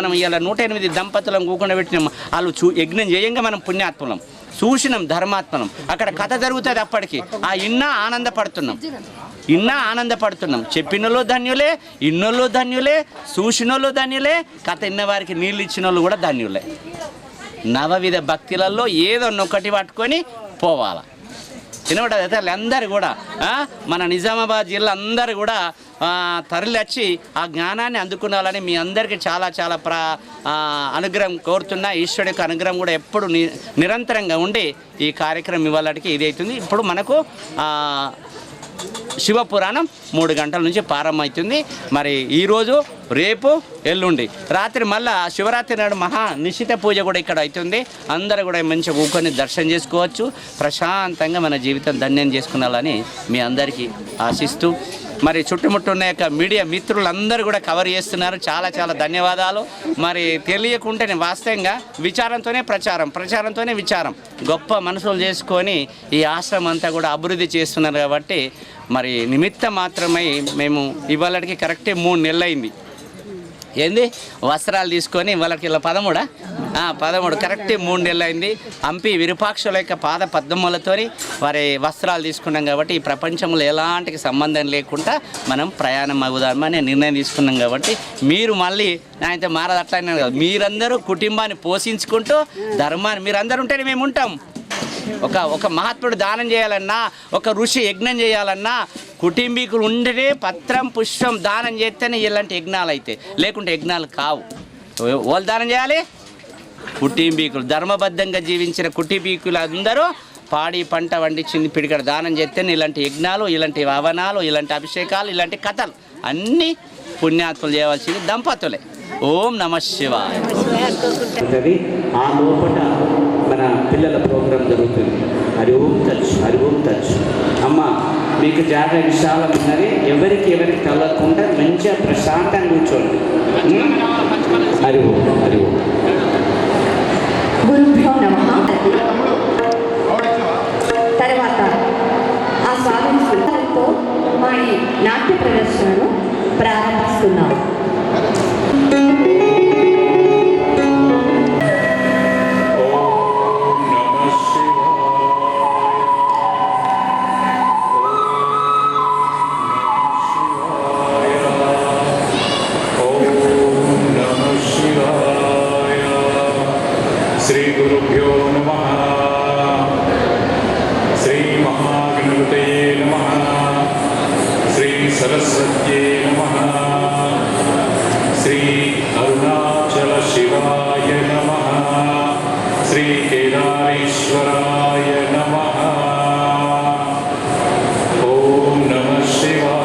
మనం ఇలా 108 దంపతులను కూకుండా పెట్టినాం. వాళ్ళు యజ్ఞం చేయంగా మనం పుణ్యాత్మలం చూసినాం, ధర్మాత్మనం. అక్కడ కథ జరుగుతుంది. అప్పటికి ఇన్నా ఆనందపడుతున్నాం. చెప్పినోళ్ళు ధన్యులే, ఇన్నోళ్ళు ధన్యులే, చూసినోళ్ళు ధన్యులే, కథ ఇన్న వారికి నీళ్ళు ఇచ్చిన వాళ్ళు కూడా ధన్యులే. నవవిధ భక్తులలో ఏదో ఒకటి పట్టుకొని పోవాలా. తినబడదు అయితే అందరు కూడా మన నిజామాబాద్ జిల్లా అందరూ కూడా తరలి వచ్చి ఆ జ్ఞానాన్ని అందుకున్నాలని మీ అందరికీ చాలా చాలా అనుగ్రహం కోరుతున్నా. ఈశ్వరుడి యొక్క అనుగ్రహం కూడా ఎప్పుడు నిరంతరంగా ఉండి ఈ కార్యక్రమం ఇవాళకి ఇదవుతుంది. ఇప్పుడు మనకు శివపురాణం 3 గంటల నుంచి ప్రారంభమవుతుంది. మరి ఈరోజు, రేపు, ఎల్లుండి రాత్రి మళ్ళా శివరాత్రి నాడు మహా నిశ్చిత పూజ కూడా ఇక్కడ అవుతుంది. అందరూ కూడా మంచిగా కూకొని దర్శనం చేసుకోవచ్చు. ప్రశాంతంగా మన జీవితం ధన్యం చేసుకున్నాలని మీ అందరికీ ఆశిస్తూ, మరి చుట్టుముట్టున్న యొక్క మీడియా మిత్రులందరూ కూడా కవర్ చేస్తున్నారు. చాలా చాలా ధన్యవాదాలు. మరి తెలియకుంటేనే వాస్తవంగా విచారంతోనే ప్రచారంతోనే విచారం గొప్ప మనసులు చేసుకొని ఈ ఆశ్రమం అంతా కూడా అభివృద్ధి చేస్తున్నారు. కాబట్టి మరి నిమిత్త మాత్రమై మేము ఇవాళకి కరెక్టే 3 నెలలు అయింది. ఏంది వస్త్రాలు తీసుకొని వాళ్ళకి ఇలా 13 కరెక్ట్ 3 నెలలు అయింది. హంపి విరూపాక్షుల యొక్క పాద పద్మములతో వారి వస్త్రాలు తీసుకున్నాం. కాబట్టి ఈ ప్రపంచంలో ఎలాంటి సంబంధం లేకుండా మనం ప్రయాణం అవుదామని నిర్ణయం తీసుకున్నాం. కాబట్టి మీరు మళ్ళీ అయితే మారదు అట్లా కాదు. మీరందరూ కుటుంబాన్ని పోషించుకుంటూ ధర్మాన్ని మీరందరూ ఉంటేనే మేము ఉంటాం. ఒక మహాత్ముడు దానం చేయాలన్నా, ఒక ఋషి యజ్ఞం చేయాలన్నా కుటుంబీకులు ఉండే పత్రం పుష్పం దానం చేస్తేనే ఇలాంటి యజ్ఞాలు అయితే, లేకుంటే యజ్ఞాలు కావు. వాళ్ళు దానం చేయాలి, కుటుంబీకులు ధర్మబద్ధంగా జీవించిన కుటుంబీకులు అందరూ పాడి పంట వండించింది పిడికడ దానం చేస్తేనే ఇలాంటి యజ్ఞాలు, ఇలాంటి హవనాలు, ఇలాంటి అభిషేకాలు, ఇలాంటి కథలు అన్నీ పుణ్యాత్ములు చేయవలసింది దంపతులే. ఓం నమః శివాయ. ఆ లోపల మన పిల్లల ప్రోగ్రాం జరుగుతుంది. హరి ఓం టచ్. అమ్మ మీకు జాగా విశాలం ఉన్నది. ఎవరికి తగ్గకుండా మంచిగా ప్రశాంతంగా కూర్చోండి. హరి ఓం. గురుభ్యో నమః. తర్వాత ఆ స్వామి స్మృతులతో మా ఈ నాట్య ప్రదర్శనను ప్రారంభిస్తున్నాం. శ్రీ గురుభ్యో నమః. శ్రీ మహాగణపతయే నమః. శ్రీ సరస్వత్యే నమః. శ్రీ అరుణాచల శివాయ నమః. శ్రీ కేదారేశ్వరాయ నమః. ఓం నమః శివాయ.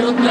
Roja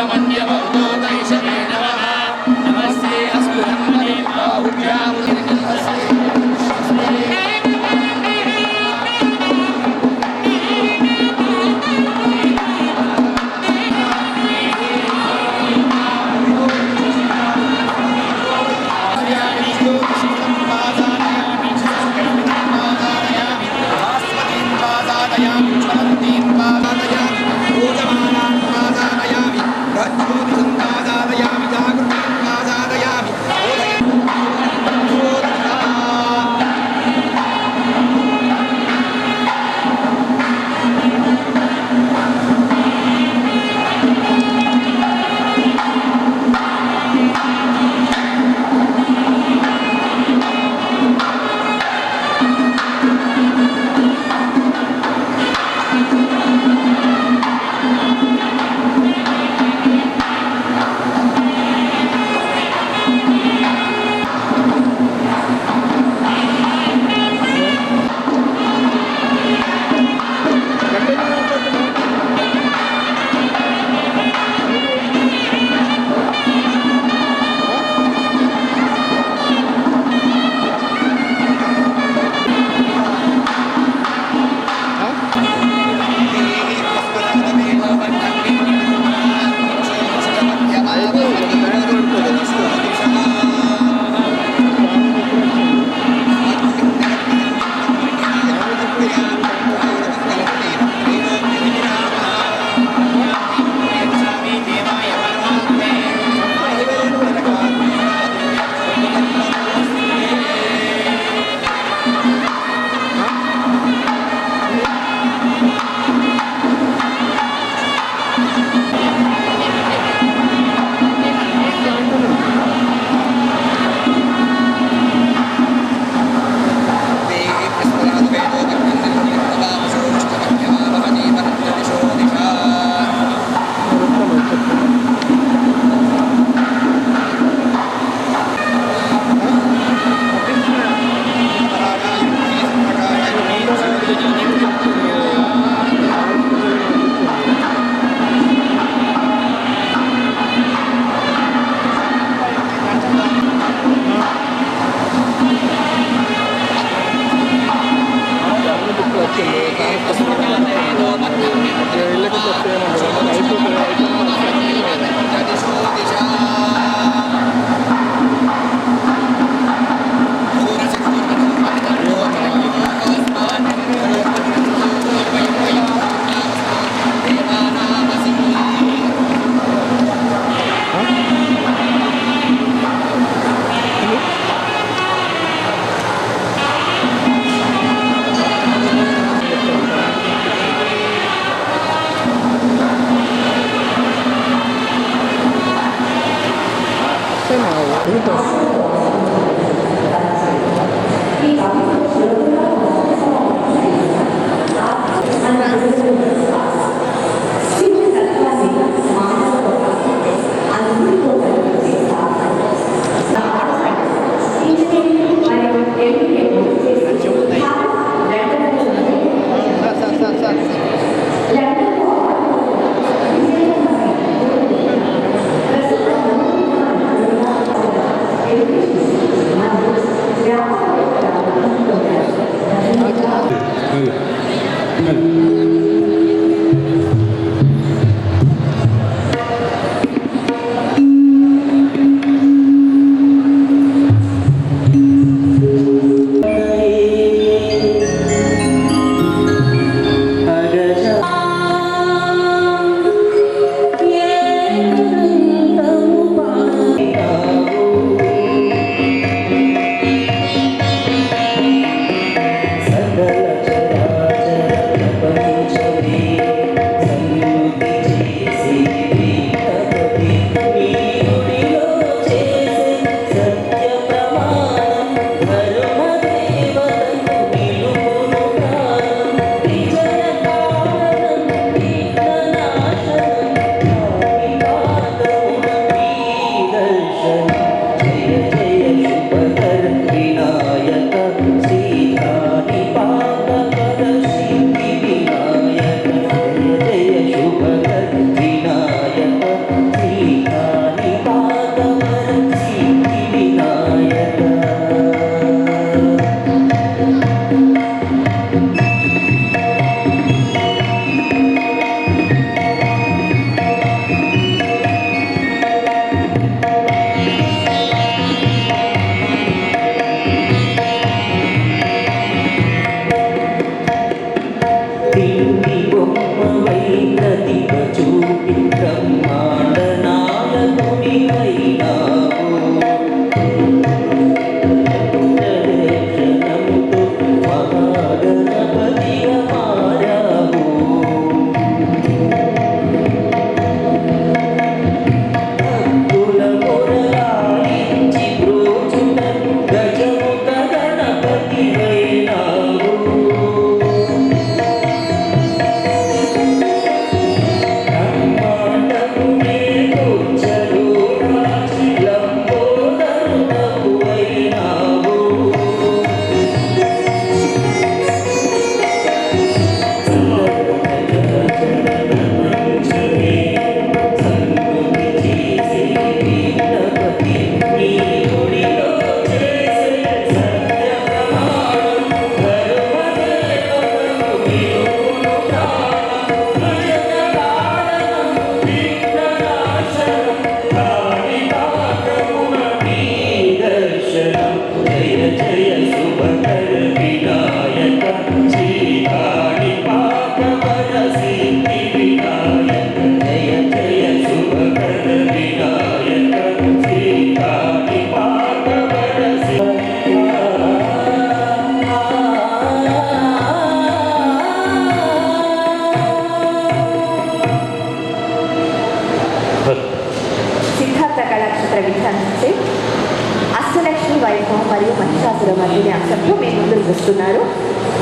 మధ్యని అసెంబ్లీ మీ ముందుకు వస్తున్నారు.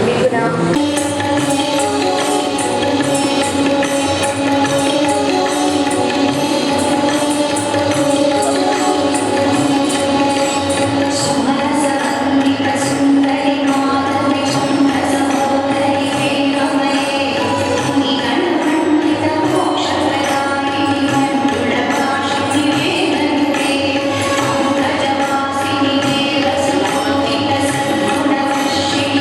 మీకు నా Shri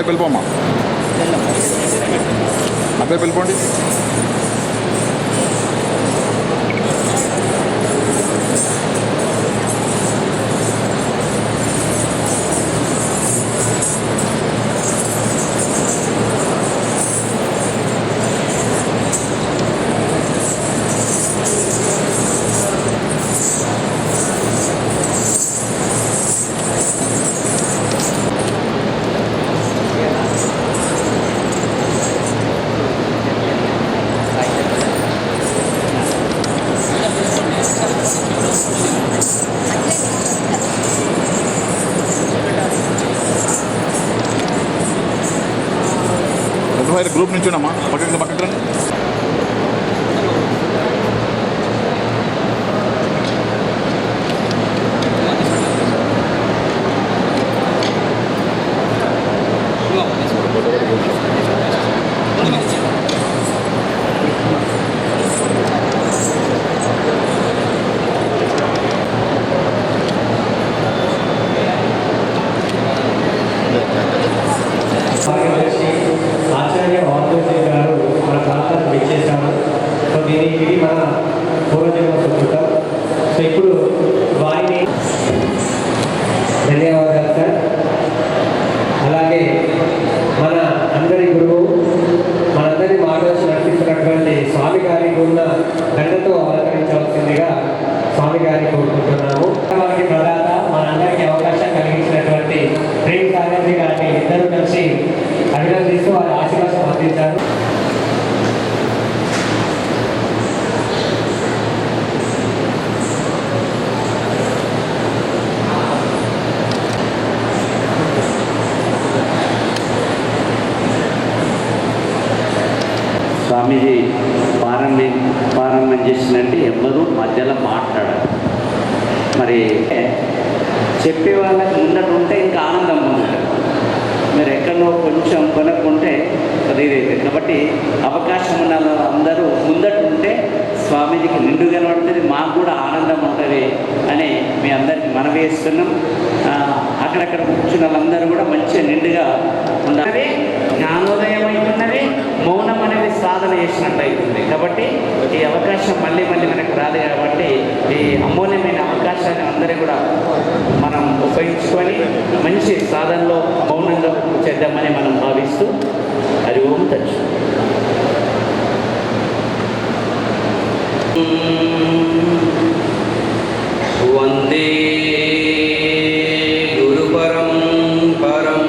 అటువైపు వెళ్ళిపోమ్మా, అటువైపు వెళ్ళిపోండి. గ్రూప్ నుంచి ఉన్నామా, పక్కకి రండి. ఆచార్య వాల్మీకి గారు మన ప్రాంతానికి విచ్చేశాము. సో దీనికి మన పూర్వజన్మ సుకృతం. సో ఇప్పుడు వారిని ధన్యవాదాలు సార్. అలాగే మన అందరి గురువు, మనందరి మార్గదర్శనం నడిపిస్తున్నటువంటి స్వామి గారికి ఉన్న దండతో అలంకరించవలసిందిగా స్వామి గారిని కోరుకుంటున్నాము. వారికి ప్రదాత మనందరికీ అవకాశం కలిగించినటువంటి ప్రేమ్ సాగర్జీ గారిని ఇద్దరు కలిసి అభినందిస్తూ వారి ఆశీర్వాదం అందించారు. స్వామీజీ ప్రారంభం చేసినట్టు ఎవ్వరూ మధ్యలో మాట్లాడారు. మరి చెప్పే వాళ్ళకి ముందటుంటే ఇంకా ఆనందం ఉంటుంది. మీరు ఎక్కడో కొంచెం కొనుక్కుంటే ఇదైతే కాబట్టి అవకాశం ఉన్న అందరూ ముందటుంటే స్వామీజీకి నిండు కనబడుతుంది, మాకు కూడా ఆనందం ఉంటుంది అని మీ అందరికీ మనవి చేస్తున్నాం. అక్కడక్కడ కూర్చున్న వాళ్ళందరూ కూడా మంచిగా నిండుగా ఉండాలి. జ్ఞానోదయం అవుతున్నది, మౌనం అనేది సాధన చేసినట్టు అవుతుంది. కాబట్టి ఈ అవకాశం మళ్ళీ మనకు రాదు. కాబట్టి ఈ అమూల్యమైన అవకాశాన్ని అందరూ కూడా మనం ఉపయోగించుకొని మంచి సాధనలో మౌనంగా చేద్దామని మనం భావిస్తూ హరి ఓం తచ్చు. వందే గురుపరం పరం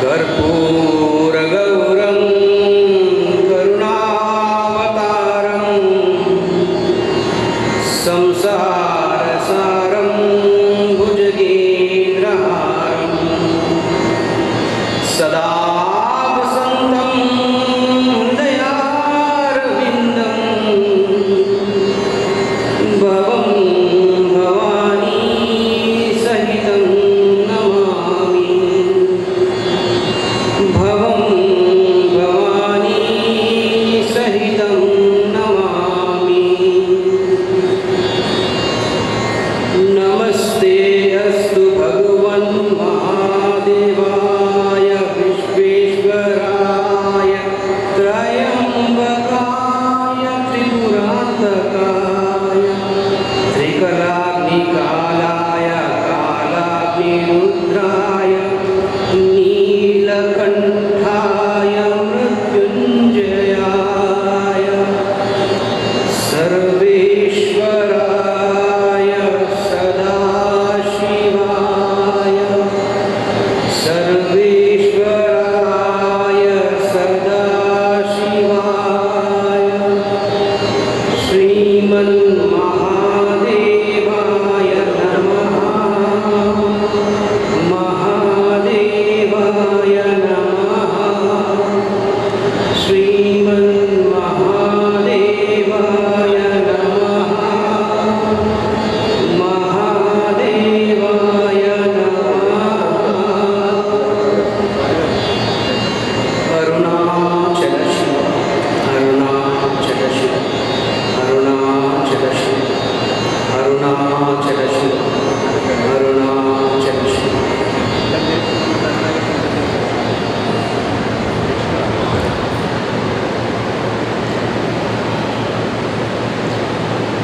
కర్పూరగౌరం కరుణావతారం సంసారసారం భుజగేంద్రహారం సదా వసంతం హృదయారవిందే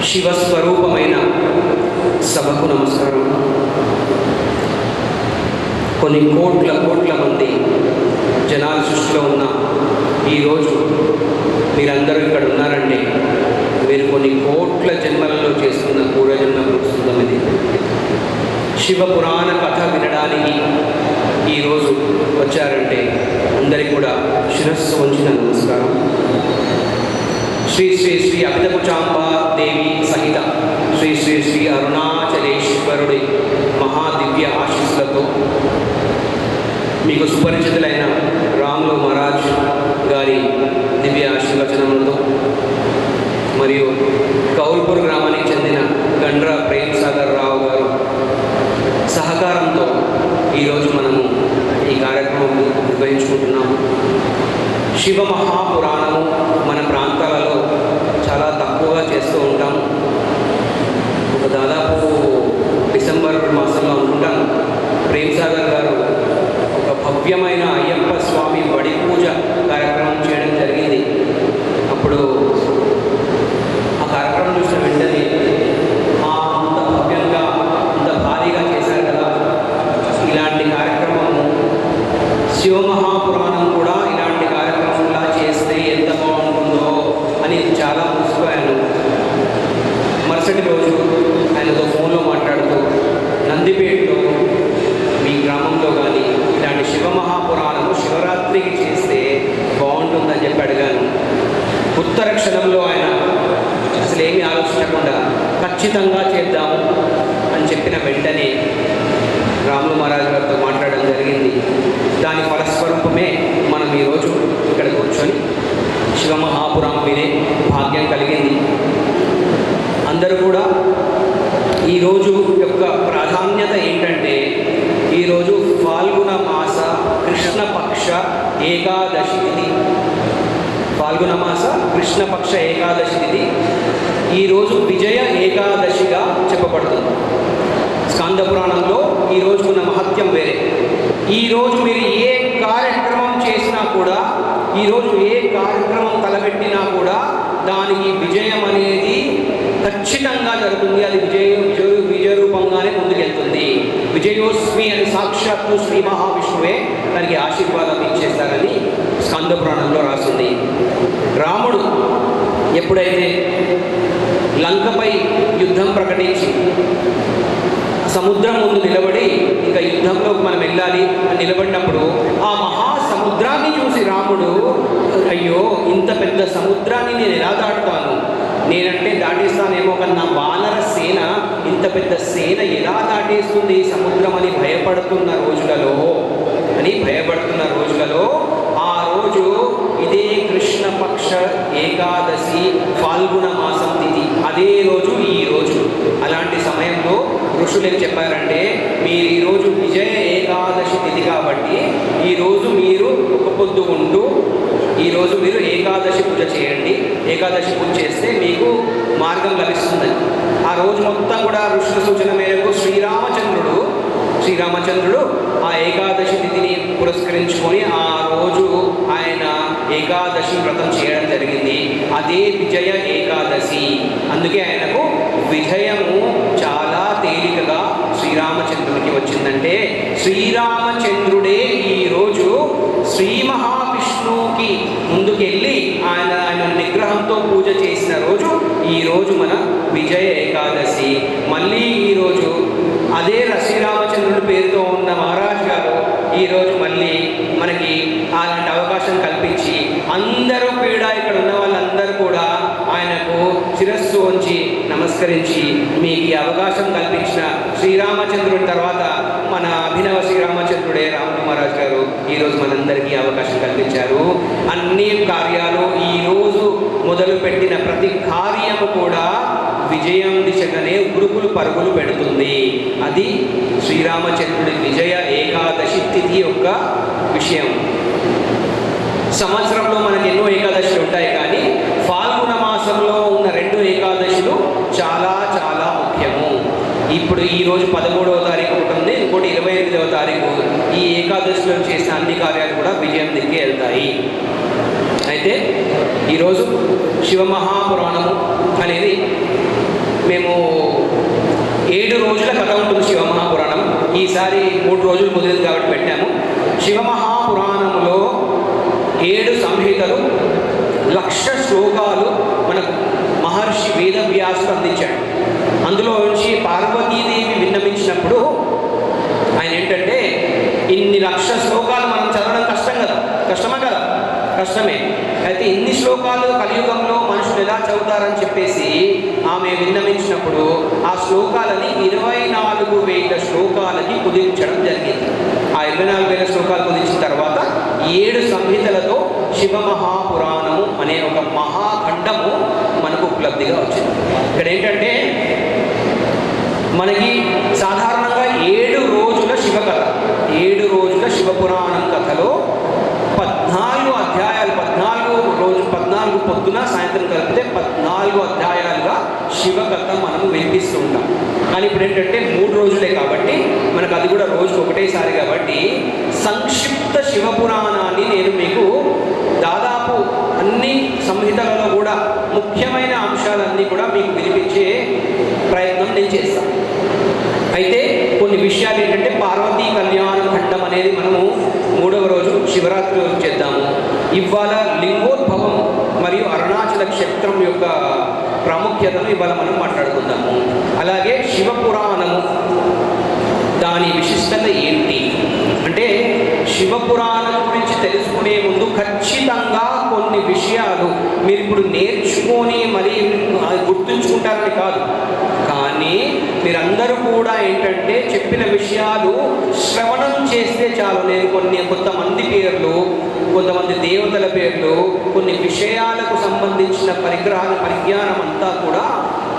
శివస్వరూపమైన సభకు నమస్కారం. కొన్ని కోట్ల మంది జనాల సృష్టిలో ఉన్న ఈరోజు మీరందరూ ఇక్కడ ఉన్నారంటే మీరు కొన్ని కోట్ల జన్మలలో చేస్తున్న పూర్వజన్మ పురుషుద్ధం ఇది. శివ పురాణ కథ వినడానికి ఈరోజు వచ్చారంటే అందరికీ కూడా శిరస్సు వంచిన నమస్కారం. శ్రీ శ్రీ శ్రీ అభిదకుచాంబా దేవి సహిత శ్రీ శ్రీ శ్రీ అరుణాచలేశ్వరుడి మహాదివ్య ఆశీస్సులతో మీకు సుపరిచితులైన రాములు మహారాజ్ గారి దివ్య ఆశీర్వచనములతో మరియు కౌల్పూర్ గ్రామానికి చెందిన గండ్ర ప్రేమ్ సాగర్ రావు గారు సహకారంతో ఈరోజు మనము ఈ కార్యక్రమం నిర్వహించుకుంటున్నాము. శివ మహాపురాణము మన ప్రాంతాలలో చాలా తక్కువగా చేస్తూ ఉంటాము. ఒక దాదాపు డిసెంబర్ మాసంలో అనుకుంటాను ప్రేమ్ సాగర్ గారు ఒక భవ్యమైన అయ్యప్ప స్వామి బడి పూజ కార్యక్రమం చేయడం జరిగింది. అప్పుడు ఆ కార్యక్రమం చూసిన వెంటనే అంత భవ్యంగా అంత భారీగా చేశారు కదా, ఇలాంటి కార్యక్రమము శివమహాపురాణం కూడా ఇలాంటి కార్యక్రమంలా చేస్తే ఎంత బాగుంటుందో అని చాలా మురిసిపోయాను. మరుసటి రోజు ఆయనతో ఫోన్లో మాట్లాడుతూ నందిపేటలో మీ గ్రామంలో కానీ ఇలాంటి శివమహాపురాణము శివరాత్రికి చేస్తే బాగుంటుందని చెప్పి అడిగాను. ఉత్తర క్షణంలో ఆయన అసలు ఏమీ ఆలోచించకుండా ఖచ్చితంగా చేద్దాము అని చెప్పిన వెంటనే రాములు మహారాజు గారితో మాట్లాడడం జరిగింది. దాని ఫలస్వరూపమే మనం ఈరోజు ఇక్కడ కూర్చొని శివమహాపురాణం వినే భాగ్యం కలిగింది. అందరూ కూడా ఈరోజు యొక్క ప్రాధాన్యత ఏంటంటే ఈరోజు ఫాల్గుణ మాస కృష్ణపక్ష ఏకాదశి తిథి. ఫాల్గుణ మాస కృష్ణపక్ష ఏకాదశి తిథి ఈరోజు విజయ ఏకాదశిగా చెప్పబడుతుంది. స్కంద పురాణంలో ఈ రోజుకున్న మహత్యం వేరే. ఈరోజు మీరు ఏ కార్యక్రమం చేసినా కూడా, ఈరోజు ఏ కార్యక్రమం తలపెట్టినా కూడా దానికి విజయం అనేది ఖచ్చితంగా జరుగుతుంది. అది విజయ రూపంగానే ముందుకెళ్తుంది. విజయోస్మి అని సాక్షాత్తు శ్రీ మహావిష్ణువే దానికి ఆశీర్వాదం ఇచ్చేస్తారని స్కంద పురాణంలో రాస్తుంది. రాముడు ఎప్పుడైతే లంకపై యుద్ధం ప్రకటించి సముద్రం ముందు నిలబడి ఇంకా యుద్ధంలోకి మనం వెళ్ళాలి అని నిలబడినప్పుడు ఆ మహాసముద్రాన్ని చూసి రాముడు, అయ్యో ఇంత పెద్ద సముద్రాన్ని నేను ఎలా దాటుతాను, నేనంటే దాటేస్తానేమో కానీ నా వానర సేన ఇంత పెద్ద సేన ఎలా దాటేస్తుంది ఈ సముద్రం అని భయపడుతున్న రోజులలో ఆ రోజు ఇదే కృష్ణపక్ష ఏకాదశి ఫాల్గుణ మాసం తిథి. అదే రోజు ఈ రోజు. అలాంటి సమయంలో ఋషులు ఏం చెప్పారంటే మీరు ఈరోజు విజయ ఏకాదశి తిథి కాబట్టి ఈరోజు మీరు ఒక పొద్దు ఉంటూ ఈరోజు మీరు ఏకాదశి పూజ చేయండి. ఏకాదశి పూజ చేస్తే మీకు మార్గం లభిస్తుందని. ఆ రోజు మొత్తం కూడా ఋషుల సూచన మేరకు శ్రీరామచంద్రుడు ఆ ఏకాదశి తిథిని పురస్కరించుకొని ఆ రోజు ఆయన ఏకాదశి వ్రతం చేయడం జరిగింది. అదే విజయ ఏకాదశి. అందుకే ఆయనకు విజయము చాలా తేలికగా శ్రీరామచంద్రుడికి వచ్చిందంటే శ్రీరామచంద్రుడే ఈరోజు శ్రీ మహావిష్ణువుకి ముందుకెళ్ళి ఆయన నిగ్రహంతో పూజ చేసిన రోజు ఈరోజు మన విజయ ఏకాదశి. మళ్ళీ ఈరోజు అదే శ్రీరామచంద్రుడి పేరుతో ఉన్న మహారాజ్ గారు ఈరోజు మళ్ళీ మనకి అలాంటి అవకాశం కల్పించి అందరూ కూడా ఇక్కడ ఉన్న వాళ్ళందరూ కూడా ఆయనకు శిరస్సు వంచి నమస్కరించి మీకు ఈ అవకాశం కల్పించిన శ్రీరామచంద్రుడి తర్వాత మన అభినవ శ్రీరామచంద్రుడే రాములు మహారాజ్ గారు ఈరోజు మనందరికీ అవకాశం కల్పించారు. అన్ని కార్యాలు ఈరోజు మొదలుపెట్టిన ప్రతి కార్యము కూడా విజయం దిశగానే ఉరుకులు పరుగులు పెడుతుంది. అది శ్రీరామచంద్రుడి విజయ ఏకాదశి తిథి యొక్క విషయం. సంవత్సరంలో మనకి ఎన్నో ఏకాదశులు ఉంటాయి, కానీ ఫాల్గుణ మాసంలో ఉన్న 2 ఏకాదశులు చాలా చాలా ముఖ్యము. ఇప్పుడు ఈరోజు 13వ తారీఖు ఉంటుంది, ఇంకోటి 28వ తారీఖు. ఈ ఏకాదశిలో చేసిన అన్ని కార్యాలు కూడా విజయం దిక్కే వెళ్తాయి. అయితే ఈరోజు శివమహాపురాణము అనేది మేము 7 రోజుల కథ ఉంటుంది శివమహాపురాణం. ఈసారి 3 రోజులు కుదిరింది కాబట్టి పెట్టాము. శివమహాపురాణంలో 7 సంహితలు, 1,00,000 శ్లోకాలు మనకు మహర్షి వేదవ్యాసుడు అందించాడు. అందులో నుంచి పార్వతీదేవి విన్నవించినప్పుడు ఆయన ఏంటంటే, ఇన్ని 1,00,000 శ్లోకాలు మనం చదవడం కష్టం కదా, కష్టమా కదా, కష్టమే. అయితే ఇన్ని శ్లోకాలు కలియుగంలో మనుషులు ఎలా చదువుతారని చెప్పేసి ఆమె విన్నవించినప్పుడు ఆ శ్లోకాలని 24,000 శ్లోకాలకి కుదించడం జరిగింది. ఆ 24,000 శ్లోకాలు కుదించిన తర్వాత 7 సంహితలతో శివమహాపురాణము అనే ఒక మహాఖండము మనకు ఉపలబ్ధిగా వచ్చింది. ఇక్కడ ఏంటంటే మనకి సాధారణంగా 7 రోజుల శివకథ, 7 రోజుల శివపురాణం కథలో 14 అధ్యాయాలు, 14 పొద్దున సాయంత్రం కలిపితే 14 అధ్యాయాలుగా శివకథ మనము వినిపిస్తూ ఉంటాం. కానీ ఇప్పుడు ఏంటంటే 3 రోజులే కాబట్టి మనకు అది కూడా రోజుకు ఒకటేసారి కాబట్టి సంక్షిప్త శివపురాణాన్ని నేను మీకు దాదాపు అన్ని సంహితలలో కూడా ముఖ్యమైన అంశాలన్నీ కూడా మీకు వినిపించే ప్రయత్నం నేను చేస్తాను. అయితే కొన్ని విషయాలు ఏంటంటే పార్వతీ కళ్యాణ ఖండం అనేది మనము 3వ రోజు శివరాత్రి రోజు చేద్దాము. ఇవాళ లింగోద్భవం మరియు అరుణాచల క్షేత్రం యొక్క ప్రాముఖ్యతను ఇవాళ మనం మాట్లాడుకుందాము. అలాగే శివపురాణము దాని విశిష్టత ఏంటి అంటే, శివపురాణం గురించి తెలుసుకునే ముందు ఖచ్చితంగా కొన్ని విషయాలు మీరు ఇప్పుడు నేర్చుకొని మరి గుర్తుంచుకుంటారని కాదు, కానీ మీరందరూ కూడా ఏంటంటే చెప్పిన విషయాలు శ్రవణం చేస్తే చాలు. నేను కొంతమంది పేర్లు, కొంతమంది దేవతల పేర్లు, కొన్ని విషయాలకు సంబంధించిన పరిజ్ఞానం అంతా కూడా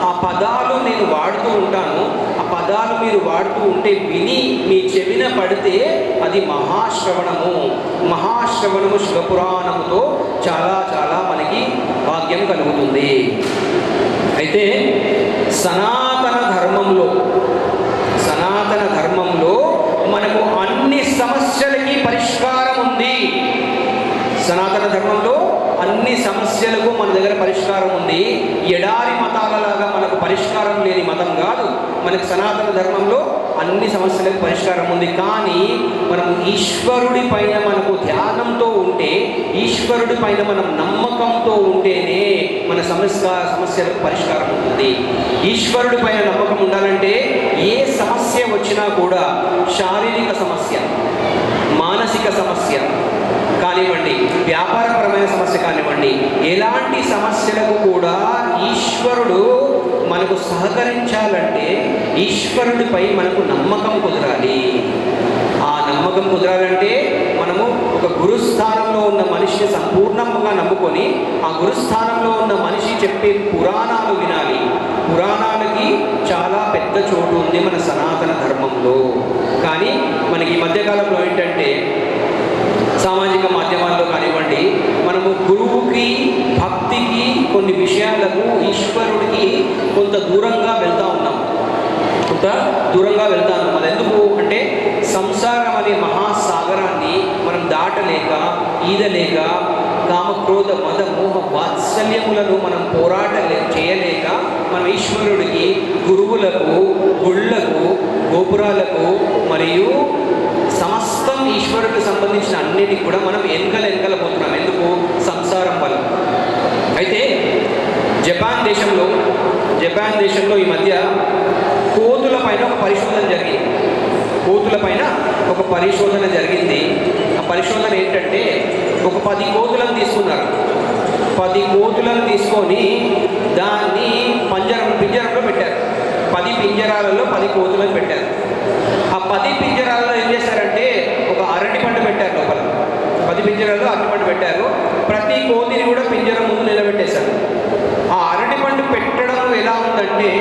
ఆ పదాలు నేను వాడుతూ ఉంటాను. ఆ పదాలు మీరు వాడుతూ ఉంటే విని మీ చెవిన పడితే అది మహాశ్రవణము. మహాశ్రవణము శివపురాణముతో చాలా చాలా మనకి భాగ్యం కలుగుతుంది. అయితే సనాతన ధర్మంలో మనకు అన్ని సమస్యలకి పరిష్కారం ఉంది. సనాతన ధర్మంలో అన్ని సమస్యలకు మన దగ్గర పరిష్కారం ఉంది. ఎడారి మతాలలాగా మనకు పరిష్కారం లేని మతం కాదు. మనకు సనాతన ధర్మంలో అన్ని సమస్యలకు పరిష్కారం ఉంది. కానీ మనము ఈశ్వరుడి పైన మనకు ధ్యానంతో ఉంటే, ఈశ్వరుడి పైన మనం నమ్మకంతో ఉంటేనే మన సమస్యలకు పరిష్కారం ఉంటుంది. ఈశ్వరుడి పైన నమ్మకం ఉండాలంటే ఏ సమస్య వచ్చినా కూడా, శారీరక సమస్య, మానసిక సమస్య కానివ్వండి, వ్యాపారపరమైన సమస్య కానివ్వండి, ఎలాంటి సమస్యలకు కూడా ఈశ్వరుడు మనకు సహకరించాలంటే ఈశ్వరుడిపై మనకు నమ్మకం కుదరాలి. ఆ నమ్మకం కుదరాలంటే మనము ఒక గురుస్థానంలో ఉన్న మనిషిని సంపూర్ణంగా నమ్ముకొని ఆ గురుస్థానంలో ఉన్న మనిషి చెప్పే పురాణాలు వినాలి. పురాణాలకి చాలా పెద్ద చోటు ఉంది మన సనాతన ధర్మంలో. కానీ మనకి ఈ మధ్యకాలంలో ఏంటంటే సామాజిక మాధ్యమాల్లో కానివ్వండి, మనము గురువుకి, భక్తికి, కొన్ని విషయాలకు, ఈశ్వరుడికి కొంత దూరంగా వెళ్తూ ఉన్నాం. అది ఎందుకు అంటే సంసారం అనే మహాసాగరాన్ని మనం దాటలేక, ఈదలేక, కామక్రోధ మద మోహ వాత్సల్యములను మనం చేయలేక మనం ఈశ్వరుడికి, గురువులకు, గుళ్ళకు, గోపురాలకు మరియు సమస్తం ఈశ్వరుడికి సంబంధించిన అన్నిటికి కూడా మనం వెనకలపోతున్నాం. ఎందుకు? సంసారం వల్ల. అయితే జపాన్ దేశంలో ఈ మధ్య కోతుల పైన ఒక పరిశోధన జరిగింది. ఆ పరిశోధన ఏంటంటే, ఒక 10 కోతులను తీసుకున్నారు. 10 కోతులను తీసుకొని దాన్ని పింజరంలో పెట్టారు. 10 పింజరాలలో 10 కోతులను పెట్టారు. ఆ 10 పింజరాలలో ఏం చేశారంటే ఒక అరటి పండు పెట్టారు. లోపల 10 పింజరాల్లో అరటి పండు పెట్టారు. ప్రతి కోతిని కూడా పింజరం ముందు నిలబెట్టేశారు. ఆ అరటి పండు పెట్టడం ఎలా ఉందంటే,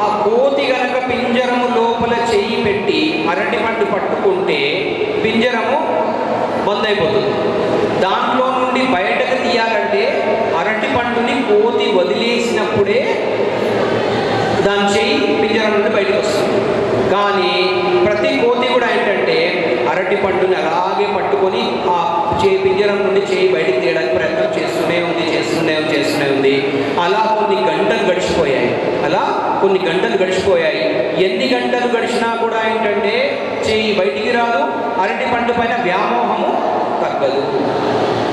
ఆ కోతి గనక పింజరము లోపల చెయ్యి పెట్టి అరటి పండు పట్టుకుంటే పింజరము బంద్ అయిపోతుంది. దాంట్లో నుండి బయటకు తీయాలంటే అరటి పండుని కోతి వదిలేసినప్పుడే దాని చెయ్యి పింజరం నుండి బయటకు వస్తుంది. కానీ ప్రతి కోతి కూడా ఏంటంటే అరటి పండుని అలాగే పట్టుకొని ఆ పింజరం నుండి చేయి బయటకు తీయడానికి ప్రయత్నం చేస్తూనే ఉంది. అలా కొన్ని గంటలు గడిచిపోయాయి. అలా కొన్ని గంటలు గడిచిపోయాయి. ఎన్ని గంటలు గడిచినా కూడా ఏంటంటే చెయ్యి బయటికి రాదు, అరటి పండు పైన వ్యామోహము తగ్గదు.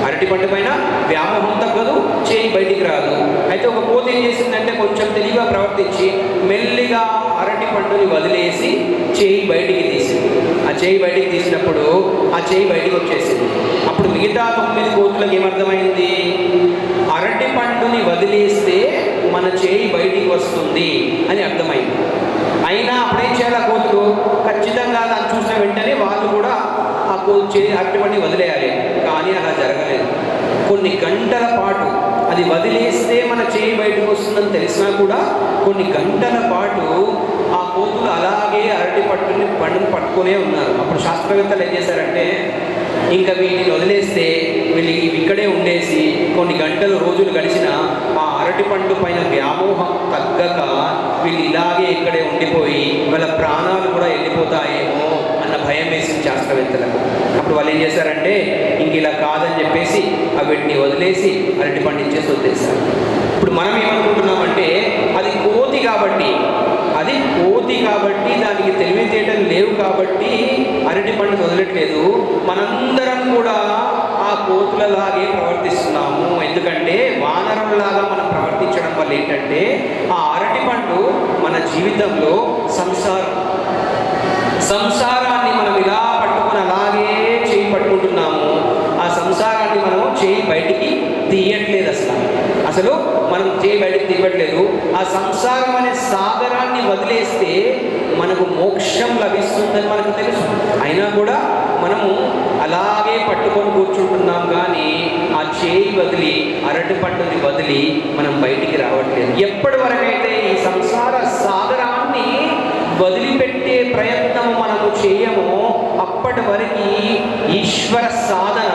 అరటి పండు పైన వ్యామోహం తగ్గదు, చేయి బయటికి రాదు. అయితే ఒక కోతి ఏం చేసిందంటే కొంచెం తెలివిగా ప్రవర్తించి మెల్లిగా అరటి పండుని వదిలేసి చేయి బయటికి తీసింది. ఆ చేయి బయటికి తీసినప్పుడు ఆ చేయి బయటికి వచ్చేసింది. అప్పుడు మిగతా 9 కోతులకు ఏమర్థమైంది? అరటి పండుని వదిలేస్తే మన చేయి బయటికి వస్తుంది అని అర్థమైంది. అయినా అప్పుడేం చేయాలి? కోతులు ఖచ్చితంగా దాన్ని చూసిన వెంటనే వాళ్ళు కూడా ఆ అరటి పండుని వదిలేయాలి. కానీ అలా జరగలేదు. కొన్ని గంటల పాటు అది వదిలేస్తే మన చేయి బయటకు వస్తుందని తెలిసినా కూడా కొన్ని గంటల పాటు ఆ కోతులు అలాగే అరటి పండుని పట్టుకునే ఉన్నారు. అప్పుడు శాస్త్రవేత్తలు ఏం చేశారంటే ఇంకా వీటిని వదిలేస్తే వీళ్ళు ఇక్కడే ఉండేసి కొన్ని గంటలు రోజులు గడిచిన ఆ అరటి పండు పైన వ్యామోహం తగ్గక వీళ్ళు ఇలాగే ఇక్కడే ఉండిపోయి వాళ్ళ ప్రాణాలు కూడా వెళ్ళిపోతాయేమో అన్న భయం వేసింది శాస్త్రవేత్తలకు. అప్పుడు వాళ్ళు ఏం చేశారంటే ఇంక ఇలా కాదని చెప్పేసి వీటిని వదిలేసి అరటి పండు ఇచ్చేసి వదిలేశారు. ఇప్పుడు మనం ఏమనుకుంటున్నామంటే అది కోతి కాబట్టి దానికి తెలివితేటలు లేవు కాబట్టి అరటి పండుని వదలట్లేదు. మనందరం కూడా ఆ కోతులలాగే ప్రవర్తిస్తున్నాము. ఎందుకంటే వానరులాగా మనం ప్రవర్తించడం వల్ల ఏంటంటే ఆ అరటి పండు మన జీవితంలో సంసారాన్ని మనం ఇలా పట్టుకుని అలాగే చేయి పట్టుకుంటున్నాము. ఆ సంసారాన్ని మనం చేయి బయటికి తీయట్లేదు. అసలు మనం చేయి బయటికి తీయట్లేదు. ఆ సంసారం అనే సాగరాన్ని వదిలేస్తే మనకు మోక్షం లభిస్తుందని మనకు తెలుసు. అయినా కూడా మనము అలాగే పట్టుకొని కూర్చుంటున్నాం. కానీ ఆ చేయి వదిలి అరటి పండుని వదిలి మనం బయటికి రావట్లేదు. ఎప్పటి వరకైతే ఈ సంసార సాగరాన్ని వదిలిపెట్టే ప్రయత్నం మనము చేయమో అప్పటి వరకు ఈశ్వర సాధన,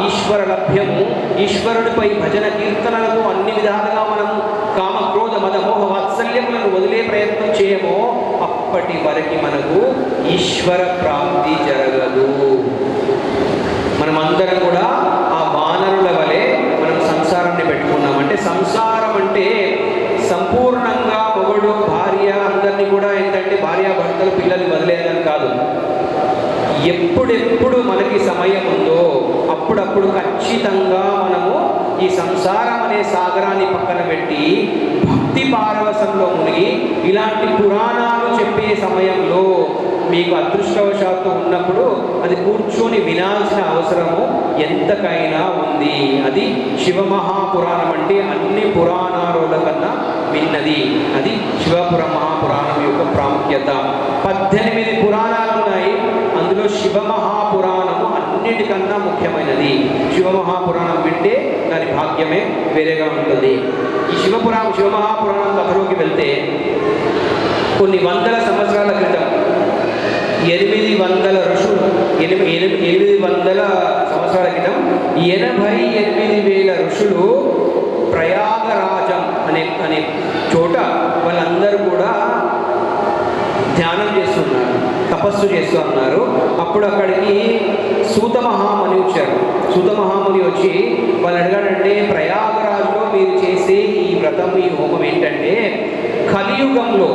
ఈశ్వర లభ్యము, ఈశ్వరుడిపై భజన కీర్తనలకు అన్ని విధాలుగా మనము కామ క్రోధ మద మోహ వాత్సల్యములను వదిలే ప్రయత్నం చేయమో అప్పటి వరకు మనకు ఈశ్వర ప్రాప్తి జరగదు. మనమందరం కూడా ఆ వానరుల వలె మనం సంసారాన్ని పెట్టుకున్నామంటే సంసారం అంటే సంపూర్ణంగా మొగుడు భార్య అందరినీ కూడా ఏంటంటే భార్యాభర్తలు పిల్లల్ని వదిలేదని కాదు. ఎప్పుడెప్పుడు మనకి సమయం ఉందో అప్పుడప్పుడు ఖచ్చితంగా మనము ఈ సంసారం అనే సాగరాన్ని పక్కన పెట్టి భక్తి పారవశంలో మునిగి ఇలాంటి పురాణాలు చెప్పే సమయంలో మీకు అదృష్టవశాత్తు ఉన్నప్పుడు అది కూర్చొని వినాల్సిన అవసరము ఎంతకైనా ఉంది. అది శివమహాపురాణం అంటే అన్ని పురాణాల కన్నా విన్నది. అది శివపుర మహాపురాణం యొక్క ప్రాముఖ్యత. 18 పురాణాలు ఉన్నాయి. అందులో శివమహాపురాణము అన్నిటికన్నా ముఖ్యమైనది. శివమహాపురాణం వింటే దాని భాగ్యమే వేరేగా ఉంటుంది. ఈ శివమహాపురాణం కథలోకి వెళ్తే కొన్ని వందల సంవత్సరాల క్రితం 800 ఋషులు 800 సంవత్సరాల క్రితం 88,000 ఋషులు ప్రయాగరాజం అనే చోట వాళ్ళందరూ కూడా ధ్యానం చేస్తున్నారు, తపస్సు చేస్తూ ఉన్నారు. అప్పుడు అక్కడికి సూత మహాముని వచ్చారు. సూత మహాముని వచ్చి వాళ్ళు అడిగాడంటే ప్రయాగరాజులో మీరు చేసే ఈ వ్రతం, ఈ హోమం ఏంటంటే కలియుగంలో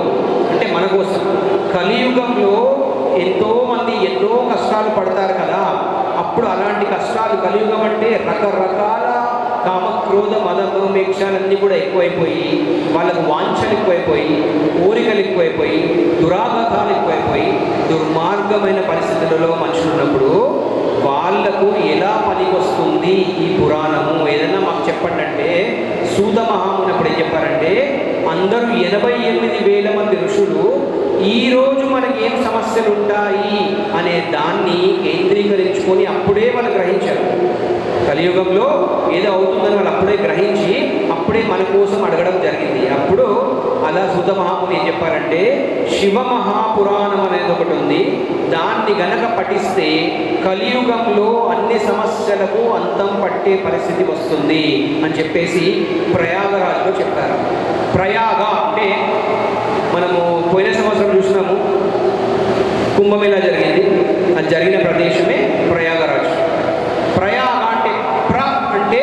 అంటే మన కోసం కలియుగంలో ఎంతోమంది ఎన్నో కష్టాలు పడతారు కదా. అప్పుడు అలాంటి కష్టాలు కలియుగం అంటే రకరకాల కామక్రోధ మదమోమేక్షాలన్నీ కూడా ఎక్కువైపోయి వాళ్ళకు వాంఛలు ఎక్కువైపోయి కోరికలు ఎక్కువైపోయి దురాఘాతాలు ఎక్కువైపోయి దుర్మార్గమైన పరిస్థితులలో మనుషులు ఉన్నప్పుడు వాళ్లకు ఎలా పనికొస్తుంది ఈ పురాణము? ఏదైనా మాకు చెప్పండి అంటే సూత మహాముని అప్పుడు ఏం చెప్పారంటే అందరూ 88,000 మంది ఋషులు ఈరోజు మనకి ఏం సమస్యలు ఉంటాయి అనే దాన్ని కేంద్రీకరించుకొని అప్పుడే వాళ్ళు గ్రహించారు. కలియుగంలో ఏదో అవుతుందని వాళ్ళు అప్పుడే గ్రహించి అప్పుడే మన కోసం అడగడం జరిగింది. అప్పుడు అలా సూత మహాముని ఏం చెప్పారంటే శివమహాపురాణం అనేది ఒకటి ఉంది, దాన్ని గనక పఠిస్తే కలియుగంలో అన్ని సమస్యలకు అంతం పట్టే పరిస్థితి వస్తుంది అని చెప్పేసి ప్రయాగరాజులో చెప్పారు. ప్రయాగ అంటే మనము పోయిన సంవత్సరం చూసినాము కుంభమేళా జరిగింది. అది జరిగిన ప్రదేశమే ప్రయాగరాజ్. ప్రయాగ అంటే అంటే